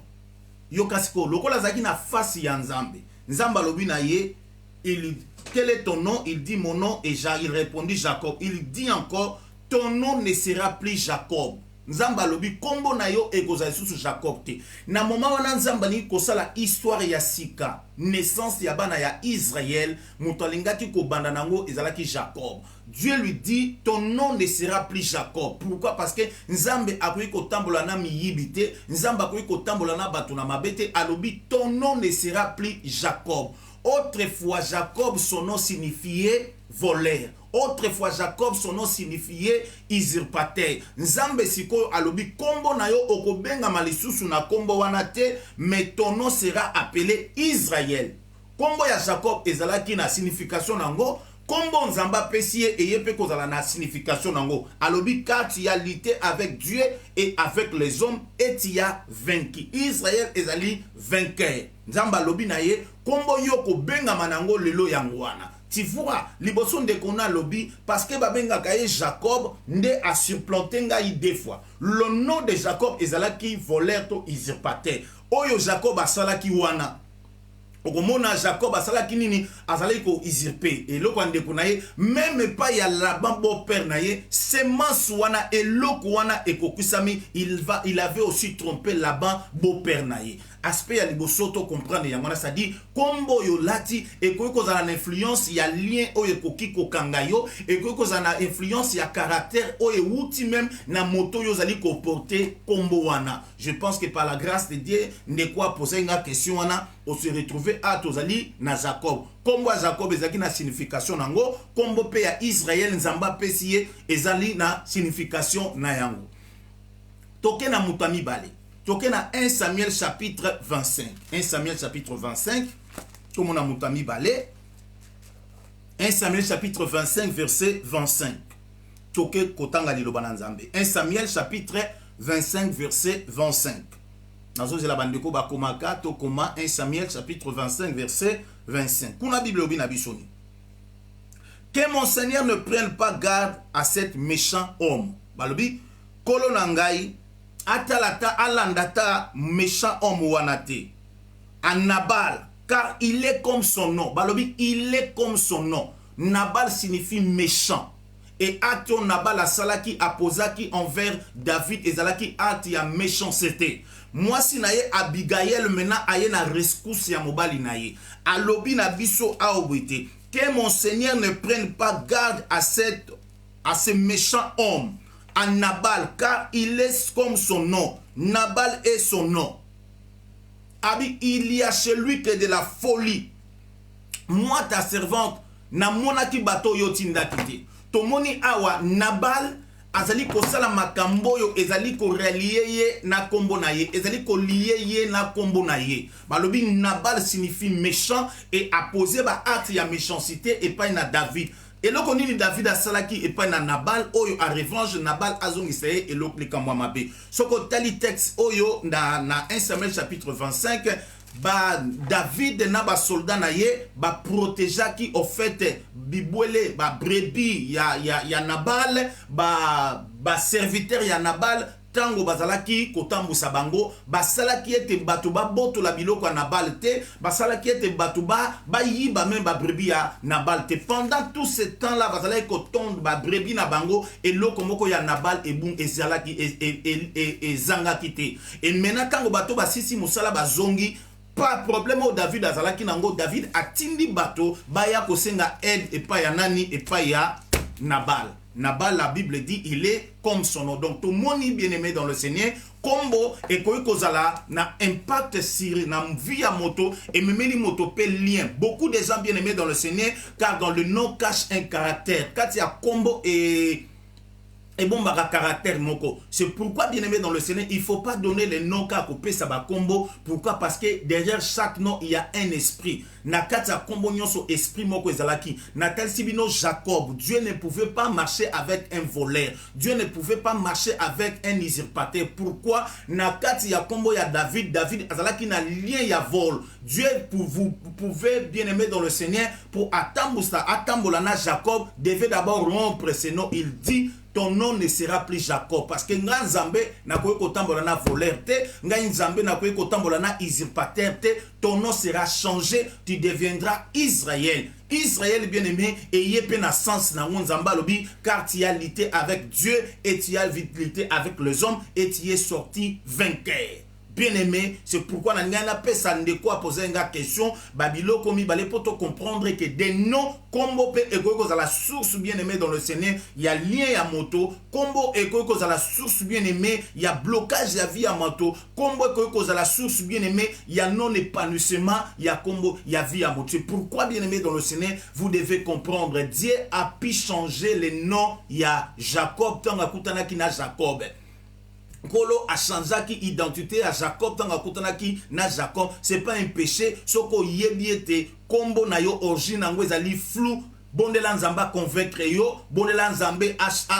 Yo kasiko, lokola zaki na fasi ya nzambe. Nzamba lobi na ye, quel est ton nom? Il dit, mon nom est Jacob. Il répondit, Jacob. Il dit encore, ton nom ne sera plus Jacob. Nzamba lobi kombo na yo ekozali susu Jacob te. Na moment wana nzamba ni kosala histoire ya sika, naissance ya bana ya Israël, muto alingaki ko banda nango ezalaki Jacob. Dieu lui dit, ton nom ne sera plus Jacob. Pourquoi? Parce que nzambe akoyi kotambola na miyibite, nzamba akoyi kotambola na bato na mabete, alobi ton nom ne sera plus Jacob. Autrefois Jacob, son nom signifiait voleur. Autrefois Jacob, son nom signifiait usurpateur. Nzambe sikoyo alobi kombo na yo okobenga malisusu na kombo wana te, mais ton nom sera appelé Israël. Kombo ya Jacob ezalaki na signification nango, Kombo nzamba pesi et pe kozala na signification nango. Alobi car tu as lutté avec Dieu et avec les hommes et tu as vaincu. Israël ezali vainqueur. Nzamba lobi na ye kombo yoko benga manango lelo yangwana. Tu vois, liboson de kona lobby parce que babenga kaye Jacob nde a supplanté ngai deux fois. Le nom de Jacob ezalaki voleur to usurpateur. Oyo Jacob asalaki wana. Okomona Jacob asalaki nini azalaki ko usurper et loko ande konaye même pas ya Laban beau père naye semence wana et loko wana ekokusami il avait aussi trompé Laban beau père naye. Aspect ya libosoto comprendre ya mwana ça dit kombo yo lati et ko za na influence ya lien oyo koki ko kangayo et ko za na influence ya caractère oyo wuti même na moto yo zali ko porter kombo wana. Je pense que par la grâce de Dieu ne quoi poser une question wana on se retrouver à tozali na Jacob. Kombo Jacob ezaki na signification nango kombo pe ya Israël nzamba pesiye ezali na signification na yango. Toke na mutami bale. Toke na 1 Samuel chapitre 25. 1 Samuel chapitre 25. Comme on a mutami balé. 1 Samuel chapitre 25 verset 25. Toke kotanga liloba nzambe. 1 Samuel chapitre 25 verset 25. Nazo zela bandeko ba komaka to koma 1 Samuel chapitre 25 verset 25. Kuna Bible obi na bisoni. Que mon Seigneur ne prenne pas garde à cet méchant homme. Balobi kolo nangai atalata alandata méchant homme wanate. À Nabal, car il est comme son nom. Balobi, il est comme son nom. Nabal signifie méchant. Et ato Nabal asalaki aposaki envers David et zalaki ati ya méchanceté. Moi si naye Abigail maintenant aye na rescousse ya mobali naye. Alobi na biso aobite. Que mon Seigneur ne prenne pas garde à ce méchant homme. À Nabal, car il est comme son nom. Nabal est son nom. Abi, il y a chez lui que de la folie. Moi, ta servante, na monaki bato yo tindakite. Tomoni awa Nabal, azali ko sala makambo yo, ezali ko relier ye na kombo na ye, ezali ko lier ye na kombo na ye. Balobi Nabal signifie méchant et apposé ba acte ya méchanceté et pas na David. Et là, on dit David a salaki et pas na Nabal, oyo a revanche Nabal azong isaye et l'autre les kamwamabe. Soko tali texte oyo na 1 Samuel chapitre 25, ba David na ba soldat na ye ba protéger qui au fait bibwele ba brebis ya Nabal ba serviteur ya Nabal. Tango bazalaki kotambusa bango basalaki ete bato ba boto la biloko ya Nabal te basalaki ete bato ba yiba même ba brebis ya Nabal te pendant tout ce temps là bazalaki kotonda ba brebis na bango eloko moko ya Nabal ebung ezalaki ezangaki te et maintenant tango bato basisi musala bazongi pas problème au David azalaki nango David atindi bato baya kosenga aide et pas ya nani et pas ya Nabal. Nabal, la Bible dit, il est comme son nom. Donc, tout le monde bien-aimé dans le Seigneur, combo et kozala na impact sur na vie à moto et même les moto pe lien. Beaucoup de gens bien-aimés dans le Seigneur, car dans le nom cache un caractère. Quand il y a combo et bon baga caractère moko. C'est pourquoi bien aimé dans le Seigneur, il faut pas donner les noms qu'a coupé ça ba combo. Pourquoi? Parce que derrière chaque nom il y a un esprit. Na kata combo nyonso esprit moko ezalaki. Na tel sibino Jacob, Dieu ne pouvait pas marcher avec un voleur. Dieu ne pouvait pas marcher avec un usurpateur. Pourquoi? Na kati ya combo ya David azalaki na lien ya vol. Dieu vous pouvez bien aimer dans le Seigneur pour atambolana Jacob devait d'abord rompre ce nom. Il dit ton nom ne sera plus Jacob parce que nga nzambe na koye kotambola na voleur te, nga nzambe na koye kotambola na usurpateur te, ton nom sera changé, tu deviendras Israël. Israël bien-aimé, ayez pe na sens na nzamba lobi car tu as lutté avec Dieu et tu as lutté avec les hommes et tu es sorti vainqueur. Bien-aimé, c'est pourquoi nous avons posé une question. Babilo komi balé pour te comprendre que des noms combo pe eko la source bien-aimé dans le Seigneur, il y a lien à moto, combo eko la source bien-aimé, il y a blocage à vie à moto, combo eko la source bien-aimé, il y a non épanouissement, il y a combo, il y a vie à moto. C'est pourquoi bien-aimé dans le Seigneur, vous devez comprendre, Dieu a pu changer les noms, il y a Jacob, tant akutana ki na Jacob. Kolo a changé qui identité à Jacob tant akutanaki na Jacob, c'est pas un péché soko yebiete kombo na yo origine ngo ezali flou bondela nzamba convaincre yo, bondela nzambe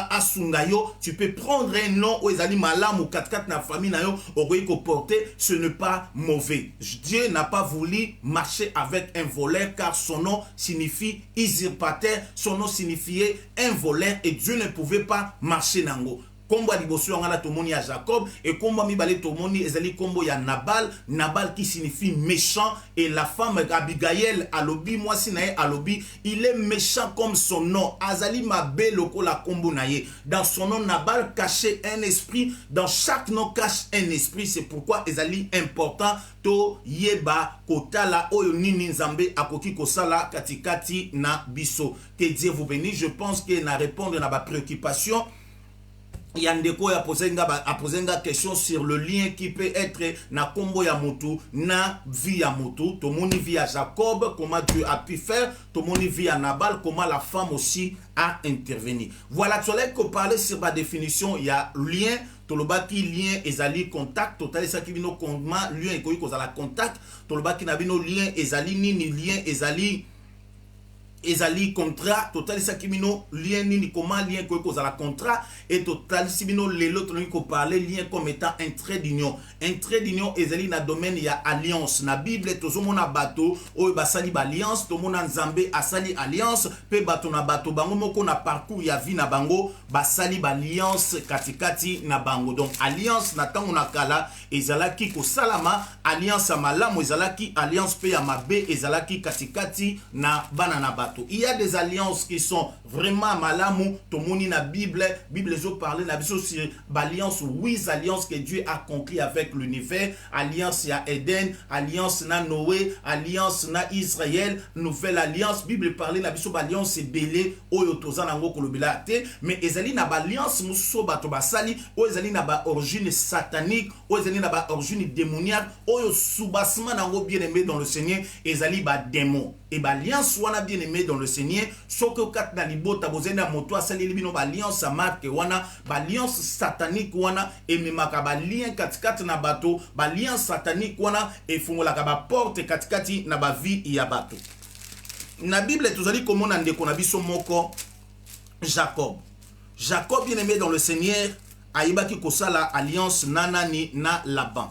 asunga yo, tu peux prendre un nom où ezali malam ou 4-4 na famille na yo, okoki ko porter, ce n'est pas mauvais. Dieu n'a pas voulu marcher avec un voleur car son nom signifie usurpateur, son nom signifiait un voleur et Dieu ne pouvait pas marcher nango. Kombo ya liboso yangana tomoni ya Jacob et kombo mibale tomoni ezali kombo ya Nabal qui signifie méchant et la femme Abigail alobi mwasi naye alobi il est méchant comme son nom azali mabe lokola kombo naye. Dans son nom Nabal cachait un esprit, dans chaque nom cache un esprit, c'est pourquoi ezali important to yeba kotala oyo nini nzambe akoki kosala katikati na biso. Que Dieu vous bénisse. Je pense que na répondre na ba préoccupation. Yandeko a posé une question sur le lien qui peut être na kombo ya motu na vie ya motu. Tomoni vie à Jacob, comment Dieu a pu faire. Tomoni vie à Nabal, comment la femme aussi a intervenu. Voilà, tu allais parler sur la définition. Il y a lien. Tolobaki lien ezali contact. Total ça qui vino comment lien ekoki kozala contact. Tolobaki na bino lien ezali nini lien ezali contrat total sakimino lien nini comment lien ko kozala contrat et total simino lelo toni ko parler lien comme étant un trait d'union ezali na domaine ya alliance na Bible tozomona bato oyo basali ba alliance tomona nzambe asali alliance pe bato na bato bango moko na parcours ya vie na bango basali ba alliance katikati na bango. Donc alliance na tango na kala ezalaki ko salama, alliance ya malamu ezalaki, alliance pe ya mabe ezalaki katikati na bana na bato. Il y a des alliances qui sont vraiment malamu. Tomoni na Bible zo parler na biso sur alliance, oui, alliance que Dieu a conclu avec l'univers, alliance ya Eden, alliance na Noé, alliance na Israël, nouvelle alliance. Bible parler na biso alliance belé oyo tozana ngo kolobela te, mais ezali na alliance muso bato basali oyo ezali na ba origine satanique, oyo ezali na ba origine démoniaque, oyo soubassement nango bien-aimé dans le Seigneur ezali ba démon. Et ba alliance wana bien-aimé dans le Seigneur, soko kat na libota bozenda moto asali libino ba alliance sa marque wana, ba alliance satanique wana et memaka ba lien katikati na bato, ba alliance satanique wana et fungolaka ba porte katikati na ba vie ya bato. Na Bible tozali komona ndeko na biso moko Jacob bien-aimé dans le Seigneur ayibaki kosala alliance nanani na Laban.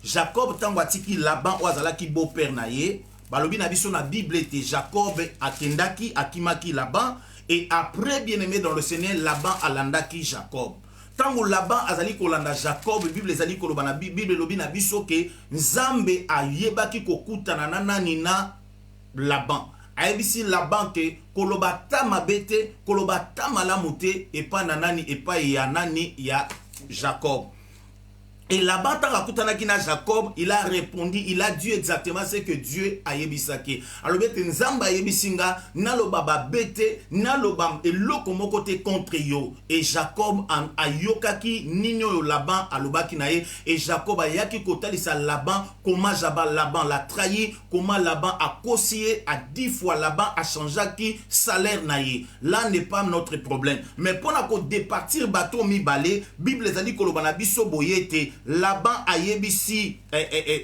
Jacob tango atiki Laban oazalaki beau-père na ye. Balobi na biso na Bible était Jacob akendaki akimaki Laban et après bien-aimé dans le Seigneur Laban alandaki Jacob. Tango Laban azali kolanda Jacob, Bible ezali koloba na Bible lobi na biso ke Nzambe ayebaki kokutana na nani na Laban. Ayebisi Laban ke koloba ta mabete, koloba ta malamu te epa na nani epa ya nani ya Jacob. Et Laban tangakutanaki na Jacob, il a répondu, il a dit exactement ce que Dieu a yebisaki. Alors bete nzamba yebisinga naloba ba bete naloba eloko moko te contre yo. Et Jacob ayokaki ninyo yo Laban alobaki na ye et Jacob ayaki kotalisa Laban comment Laban l'a trahi, comment Laban a kosié à 10 fois Laban a changé qui salaire na ye. Là n'est pas notre problème. Mais pour na ko départir bateau mi balé, Bible ezali koloba na biso boyete Laban ayebisi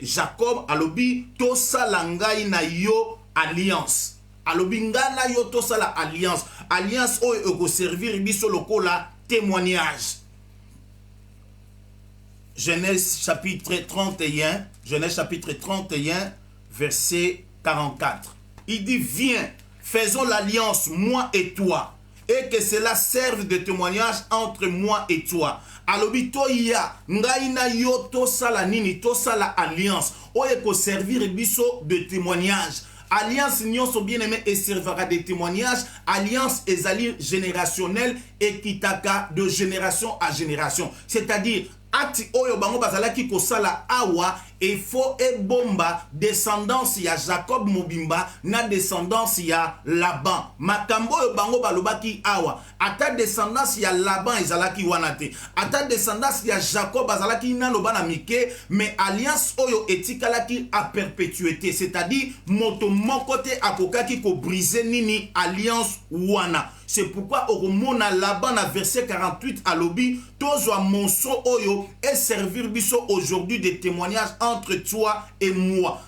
Jacob alobi to salangai na yo alliance. Alobi ngana yo to sala alliance. Alliance oyo eko servir biso lokola témoignage. Genèse chapitre 31, verset 44. Il dit viens, faisons l'alliance moi et toi et que cela serve de témoignage entre moi et toi. Alobi toya ngai na yo to sala nini to sala alliance oye ko servir biso de témoignage. Alliance nyonso bien-aimé et servira de témoignage. Alliance ezali générationnelle et kitaka de génération à génération. C'est-à-dire ati oyo bango bazalaki kosala awa il faut ebomba descendance ya Jacob mobimba na descendance ya Laban. Makambo oyo bango balobaki awa ata descendance ya Laban ezalaki wana te. Ata descendance ya Jacob azalaki nano bana mike, mais alliance oyo etikalaki à perpétuité. C'est-à-dire moto moko te akokaki ko briser nini alliance wana. C'est pourquoi au mona Laban na verset 48 à l'obi tozwa monso oyo et servir biso aujourd'hui des témoignages entre toi et moi.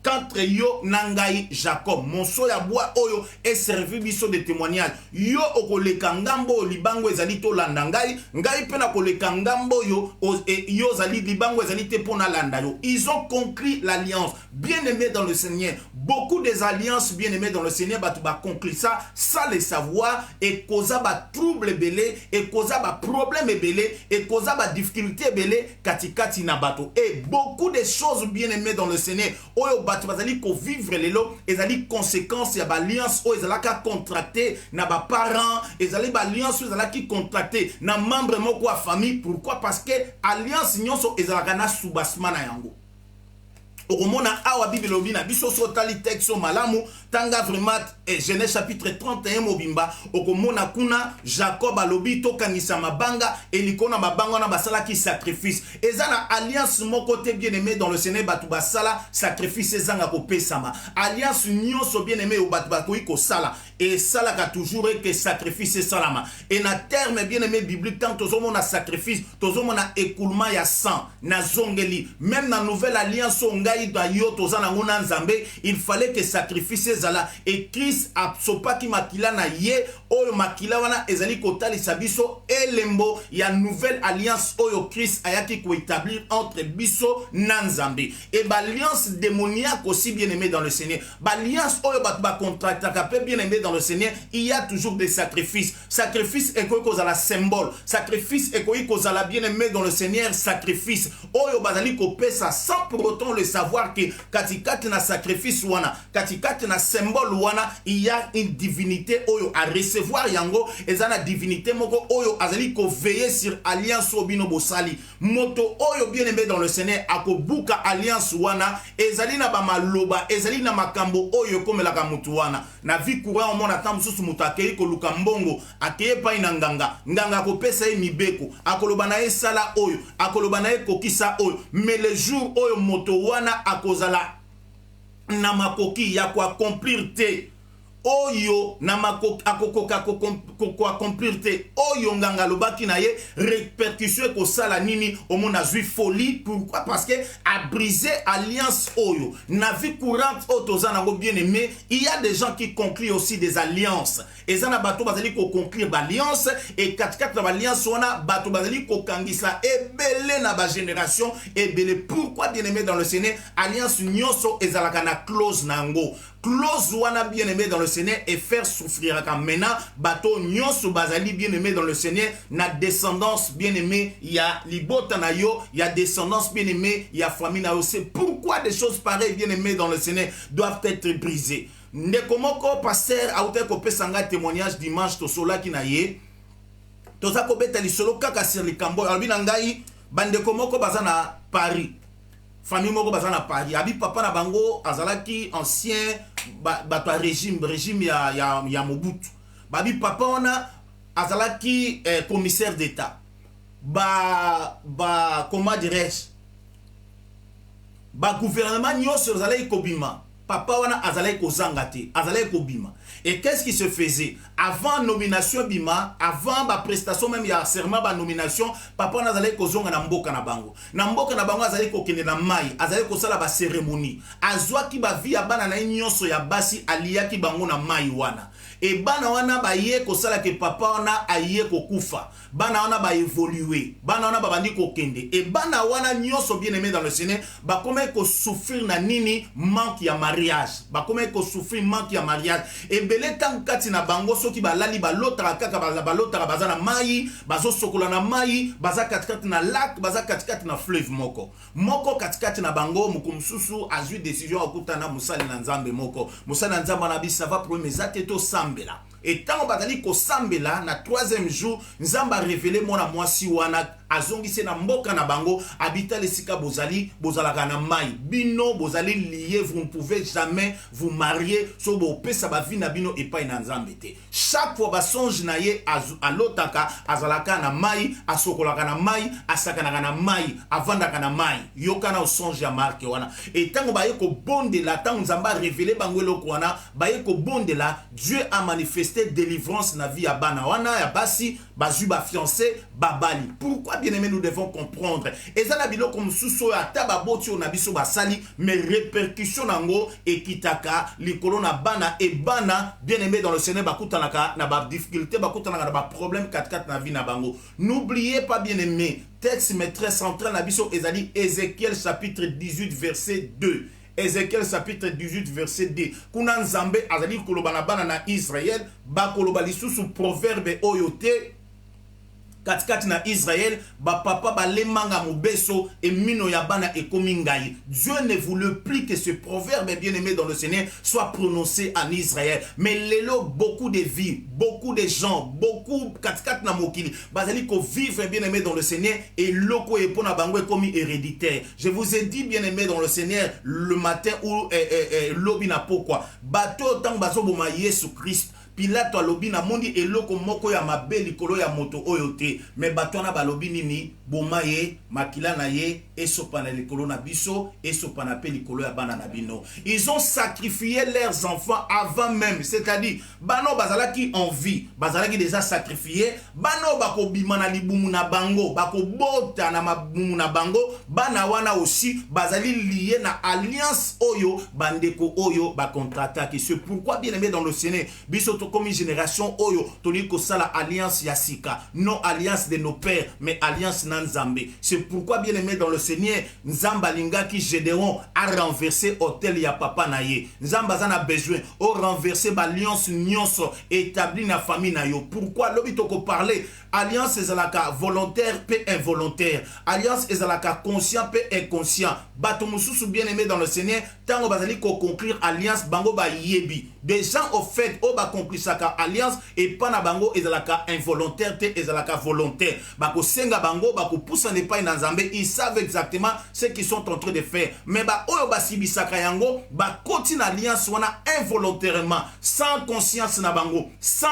contre yo nangai Jacob. Monso ya bois oyo est servi biso de témoignage. Yo okoleka ngambo libango ezali to landa ngai, ngai pe na koleka ngambo yo yo zali libango ezali te pona landa yo. Ils ont conclu l'alliance. Bien-aimés dans le Seigneur, beaucoup des alliances bien-aimés dans le Seigneur ba conclure ça sans le savoir et causa ba trouble belé et causa ba problème belé et causa ba difficulté belé katikati na bato. Et beaucoup de choses bien-aimés dans le Seigneur oyo bato bazali ko vivre lelo ezali conséquence ya ba alliance o ezalaka contracté na ba parents ezali ba alliance o ezalaki contracté na membre moko ya famille. Pourquoi? Parce que alliance nyonso ezalaka na soubassement na yango. Okomona awa Bible obina biso sotali texte malamu tanga vraiment Genèse chapitre 31 mobimba okomona kuna Jacob alobi to kanisa mabanga elikona mabanga na basala ki sacrifice ezana alliance moko te bien-aimé dans le Seigneur batu basala sacrifice ezanga ko pesama alliance nyonso bien-aimé o batu bakoyi ko sala et sala ka toujours que sacrifice salama et na terme bien-aimé biblique tant tozomona sacrifice tozomona écoulement ya sang na zongeli même na nouvelle alliance il fallait que sacrifice zala et Christ absopaki makila na ye oyo makila wana ezali kotali sabiso elembo ya nouvelle alliance oyo Christ ayaki ko établir entre biso na Nzambe et ba alliance démoniaque aussi bien-aimé dans le Seigneur ba alliance oyo ba contracta kapé bien-aimé dans le Seigneur il y a toujours des sacrifices est quoi la symbole sacrifice est quoi la bien-aimé dans le Seigneur sacrifice oyo bazali ko pesa sans pour autant le savoir que katikati na sacrifice wana katikati na symbole wana il y a une divinité oyo à recevoir yango ezana divinité moko oyo azali ko veiller sur alliance obino bosali moto oyo bien-aimé dans le Seigneur akobuka alliance wana ezali na ba maloba ezali na makambo oyo komelaka mutu wana na vie courant mona tambu susu mutu akei ko luka mbongo akeye pa ina nganga ko pesa e mibeko akoloba na esala oyo akoloba na ekokisa oyo mais le jour oyo moto wana akozala na makoki ya ko accomplir te oyo na makoki akokoka ko accomplir te oyo nganga lobaki na ye répercussion ko sala nini omona zui folie. Pourquoi? Parce que a brisé alliance oyo na vie courante otozana ngo bien-aimé il y a des gens qui concluent aussi des alliances et ça na bato bazali ko conclure ba alliance et katikati na alliance wana bato bazali ko kangisa ebele na ba génération ebele. Pourquoi bien-aimé dans le Seigneur alliance nyonso ezalaka na clause nango clause wana bien-aimé dans le Seigneur et faire souffrir quand maintenant bateau nyonso bazali bien-aimé dans le Seigneur na descendance bien-aimé il y a libota na yo il y a descendance bien-aimé il y a famille na yo. C'est pourquoi des choses pareilles bien-aimé dans le Seigneur doivent être brisées. Ndekomoko pasteur auteur ko pesanga témoignage dimanche to sola ki na ye toza ko beta lisolo kaka sur le kambo albina ngai bandekomoko bazana Paris famille moko bazana Paris abi papa na bango azalaki ancien bato régime ya Mobutu babi papa ona azalaki commissaire d'état comment dirais-je gouvernement nyonso azalaki kobima papa wana azalaki kozanga te azalaki kobima. Et qu'est-ce qui se faisait avant nomination bima avant ba prestation même ya serment ba nomination papa wana azalaki kozonga na mboka na bango azalaki kokende na mai azalaki kosala ba cérémonie azwaki ba vie ya bana na nyonso ya basi aliyaki bango na mai wana et bana wana ba ye kosala ke papa wana aye kokufa bana wana ba évoluer bana wana ba bandi kokende et bana wana nyonso bien-aimé dans le Seigneur ba comment ko souffrir na nini manque ya mariage ba comment ko souffrir manque ya mariage et belé tant kati na bango soki balali balotara kaka balotara bazana mai bazo sokola na mai baza katikati na lac baza katikati na fleuve moko katikati na bango mukumsusu azui décision akutana musali na Nzambe moko musali na Nzambe na bisa va problème ezate to sambela. Et tant bazali ko sambela na troisième jour Nzamba révélé mona mwasi wana azongise na mboka na bango habita lesika bozalaka na mai bino bozali lié vous ne pouvez jamais vous marier so bo pesa ba vie na bino epai na Nzambe te. Chaque fois ba songe na ye alotaka azalaka na mai asokolaka na mai asakanaka na mai avandaka na mai yokana o songe ya marque wana et tant ba ye ko bondela tant Nzamba révélé bango eloko wana ba ye ko bondela Dieu a manifesté délivrance na vie ya bana wana ya basi bazu ba fiancé babali. Pourquoi bien-aimé, nous devons comprendre. Et ça, la comme sous ata baboti on abiso basali, mais répercussion nango et kitaka, likolo na bana et bana, bien-aimé dans le Seigneur, bakutanaka, na ba difficulté, bakutanaka, na ba problème 4-4 na vie na bango. N'oubliez pas, bien-aimé, texte mais très central na biso ezali Ézéchiel chapitre 18 verset 2. Ézéchiel chapitre 18 verset 2. Kuna nzambe azali koloba na bana na Israël, ba koloba lisusu proverbe oyote katikati na Israël, ba papa ba lemanga mobeso et mino ya bana ekomi ngai. Dieu ne voulait plus que ce proverbe bien-aimé dans le Seigneur soit prononcé en Israël. Mais lelo beaucoup de vies, beaucoup de gens, beaucoup katikati na mokili, bazali ko vivre bien-aimé dans le Seigneur et loko epona bango ekomi héréditaire. Je vous ai dit bien-aimé dans le Seigneur le matin ou lobi na pourquoi. Bato tang bazo boma Yesu Christ. Pilato alobi na mondi eloko moko ya mabe likolo ya moto oyo te, me bato na balobi nini boma ye makila na ye esopa na likolo na biso esopa na pe likolo ya bana na bino. Ils ont sacrifié leurs enfants avant même, c'est-à-dire bano bazalaki en vie, bazalaki déjà sacrifié, bano bako bima na libumu na bango, bako bota na mabumu na bango, bana wana aussi bazali lié na alliance oyo bandeko oyo ba contre-attaque. C'est pourquoi bien aimé dans le Seigneur biso comme une génération oyo toni ko sala alliance yasika, non alliance de nos pères mais alliance nanzambe. C'est pourquoi bien aimé dans le Seigneur nzamba linga ki Gédéon a renversé hôtel ya papa na ye, nzamba zana besoin au renverser alliance nyonso établi na famille na yo. Pourquoi lobito ko parler alliance ezalaka volontaire pe involontaire, alliance ezalaka conscient pe inconscient. Bato mususu bien aimé dans le Seigneur tango bazali ko conclure alliance bango ba yebi des gens au fait au ba conclure saka alliance et pas na bango ezalaka involontaire te ezalaka volontaire. Bako senga bango bako poussa ne pas na nzambe, ils savent exactement ce qu'ils sont en train de faire. Mais ba oyo ba sibisaka yango ba continue alliance wana involontairement, sans conscience na bango, sans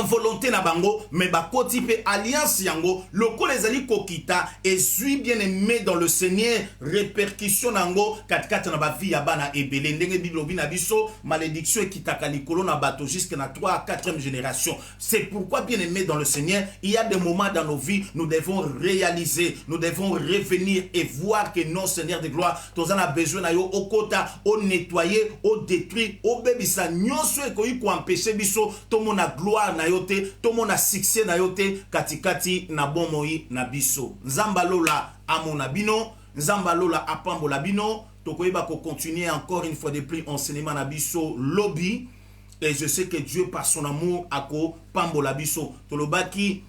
volonté na bango, mais ba koti pe alliance yango loko les ali kokita et suis bien aimé dans le Seigneur répercussion nango katikati na ba vie ya bana ebele ndenge bilobi na biso malédiction kitaka likolo na bato jusqu'à na 3 à 4e génération. C'est pourquoi bien aimé dans le Seigneur, il y a des moments dans nos vies nous devons réaliser, nous devons revenir et voir que non Seigneur de gloire tous en a besoin na yo okota au nettoyer, au détruire, au bebisa nyonso ekoyi ko empêcher biso to mona gloire na yote, to mona succès na yote katikati na bomoi na biso. Nzamba lola amona bino, nzamba lola apambola bino, tokoyeba ko continuer encore une fois de plus enseignement na biso lobby et je sais que Dieu par son amour ako pambola biso. Tolobaki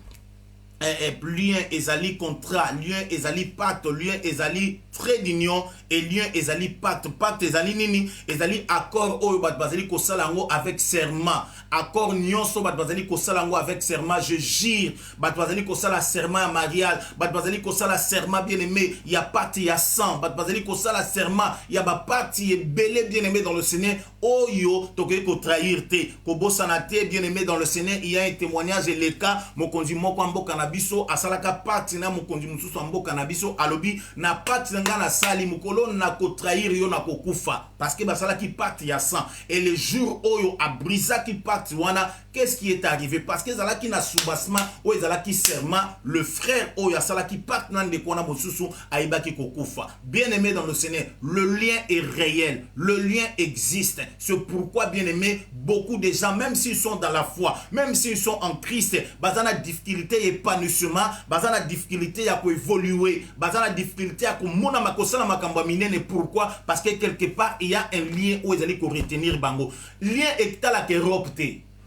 lien ezali contrat, lien ezali pacte, lien ezali trait d'union et lien ezali pacte. Pacte ezali nini? Ezali accord oyo bat bazali ko salango avec serment. Accord nyonso bat bazali ko salango avec serment. Je jure bat bazali ko sala serment marial, bat bazali ko sala serment bien-aimé, il y a pacte, il y a sang, bat bazali ko sala serment, il y a ba pacte belé bien-aimé dans le Seigneur. Oyo toke ko trahir te, ko bosana te bien-aimé dans le Seigneur. Il y a un témoignage et le cas mokonzi moko mboka na biso asalaka pacte na mokonzi mususu mboka na biso alobi na pacte nga na sali mukolo na ko trahir yo na ko kufa parce que basala ki pacte ya sang et le jour oyo a brisa ki pacte wana qu'est-ce qui est arrivé parce que zala ki na soubassement o zala ki serment le frère oyo asala ki pacte na ndeko na mususu aibaki ko kufa. Bien-aimé dans le Seigneur, le lien est réel, le lien existe. C'est pourquoi bien-aimé beaucoup de gens même s'ils sont dans la foi, même s'ils sont en Christ, bazana difficulté épanouissement, bazana difficulté à évoluer, bazana difficulté à mona makosala makamba minene. Pourquoi? Parce que quelque part il y a un lien où ils allaient retenir bango. Lien est à la kéropte.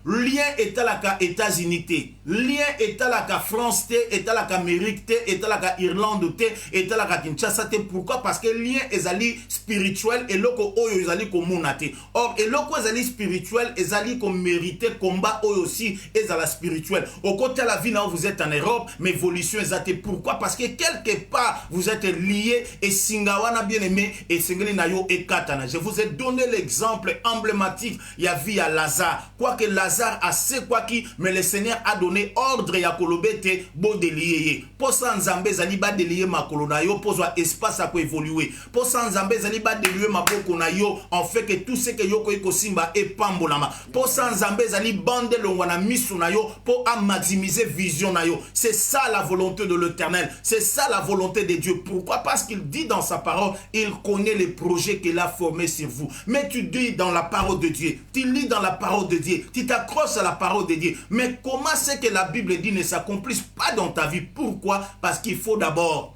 Lien est à la États-Unis, lien est à la France, est à la Amérique, est à la Irlande, est à la Kinshasa. Pourquoi? Parce que lien est ali spirituel et loko oyo ezali komunate. Or et loko ezali spirituel ezali ko mériter combat oyo aussi ezala spirituel. Au côté de la vie là vous êtes en Europe, mais évolution ezate. Pourquoi? Parce que quelque part vous êtes liés et singawana bien aimé et singeli na yo et katana. Je vous ai donné l'exemple emblématique, il y a vie à Lazare. Quoi que Lazare Lazare a sekwaki, mais le Seigneur a donné ordre ya kolobete bo délié. Pour ça Nzambe zali ba délié makolo na yo, pour espace à évoluer. Pour ça Nzambe zali ba délié maboko na yo, en fait que tout ce que yo ko simba et pambolama. Pour ça Nzambe zali bande longwana misu na yo, pour maximiser vision na yo. C'est ça la volonté de l'Éternel. C'est ça la volonté de Dieu. Pourquoi? Parce qu'il dit dans sa parole, il connaît les projets qu'il a formés sur vous. Mais tu dis dans la parole de Dieu, tu lis dans la parole de Dieu, tu t'accroches à la parole de Dieu. Mais comment c'est que la Bible dit ne s'accomplisse pas dans ta vie? Pourquoi? Parce qu'il faut d'abord,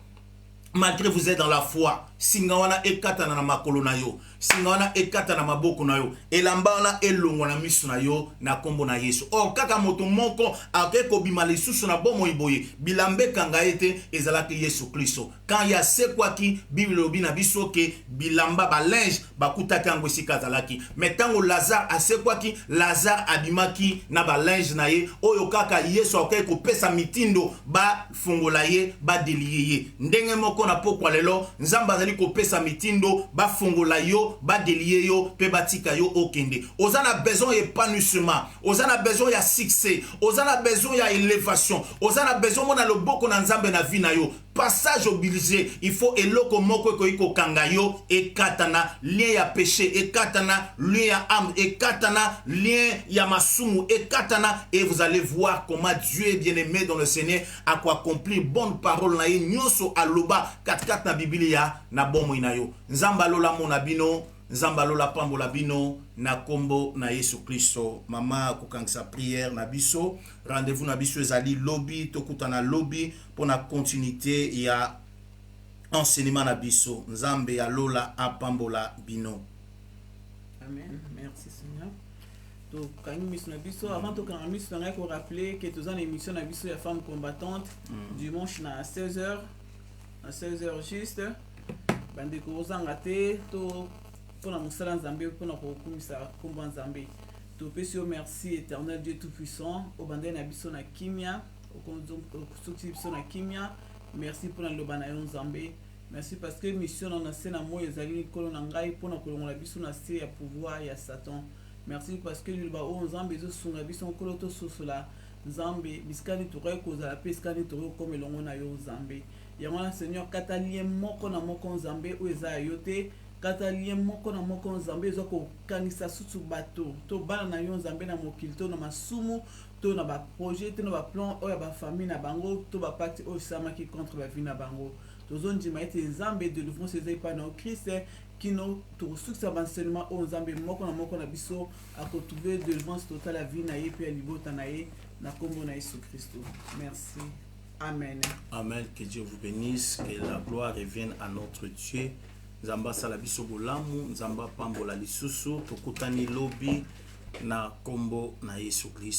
malgré vous êtes dans la foi, singawana ekata na makolo na yo, singawana ekata na maboko na yo, elambana elongo na misu na yo na kombo na Yesu. Or kaka moto moko akeko bimali susu na bomo iboye bilambe kanga ete ezalaki Yesu Kristo. Quand il y a ce quoi qui Bible obi na biso ke bilamba ba linge bakuta kango sika zalaki. Mais tango Lazare a ce quoi qui Lazare abimaki na ba linge na ye oyo kaka Yesu akeko pesa mitindo ba fungola ye ba deliye. Ndenge moko na pokwa lelo Nzamba ko pesa mitindo ba fongola yo ba delie yo pe batika yo okende. Ozana besoin épanouissement, ozana besoin ya succès, ozana besoin ya élévation, ozana besoin mona loboko na Nzambe na vie na yo. Passage obligé, il faut eloko moko ko kanga yo e katana lien ya péché, e katana lien ya âme, e katana lien ya masumu, e katana, et vous allez voir comment Dieu est bien-aimé dans le Seigneur a quoi accomplir bonne parole na ye nyoso aloba kat na Biblia na bomo inayo. Nzamba lola mona bino, Nzamba lola pambola bino na kombo na Yesu Kristo. Mama kokangisa prière na biso, rendez-vous na biso ezali lobby, tokutana lobby pour la continuité ya enseignement na biso. Nzambe ya lola apambola bino. Amen. Merci Seigneur. Donc quand nous mission na biso avant to quand mission na ko rappeler que tous en émission na biso ya femme combattante dimanche na 16h à 16h juste bande ko zanga te to pour la musala Nzambe pour na ko kumisa komba Nzambe. To pesio merci éternel Dieu tout puissant au bande na biso na kimia au konzo soki biso na kimia. Merci pour la lobana yo Nzambe. Merci parce que mission na sena mo ezali kolo na ngai pour na kolongola biso na se ya pouvoir ya Satan. Merci parce que nous avons Nzambe zo sunga biso kolo to sosola Nzambe biskani to ko za la peskani to comme longo na yo Nzambe. Yamana Seigneur katalien moko na moko Nzambe o eza yote katalien moko na moko Nzambe zo ko kanisa susu bato to bana na yo Nzambe na mokilto na masumu to na ba projet to na ba plan o ya ba famille na bango to ba pacte o sama qui contre la vie na bango. Tozon di maite Nzambe de l'ouvrance des pas dans Christ qui nous tout succès enseignement au Nzambe moko na biso a retrouver de l'avance totale la vie na ye puis à libota na ye na kombo na Yesu Christo. Merci. Amen. Amen. Que Dieu vous bénisse, que la gloire revienne à notre Dieu. Nzamba salabiso bolamu, Nzamba pambola lisusu, tokutani lobi na kombo na Yesu Kristo.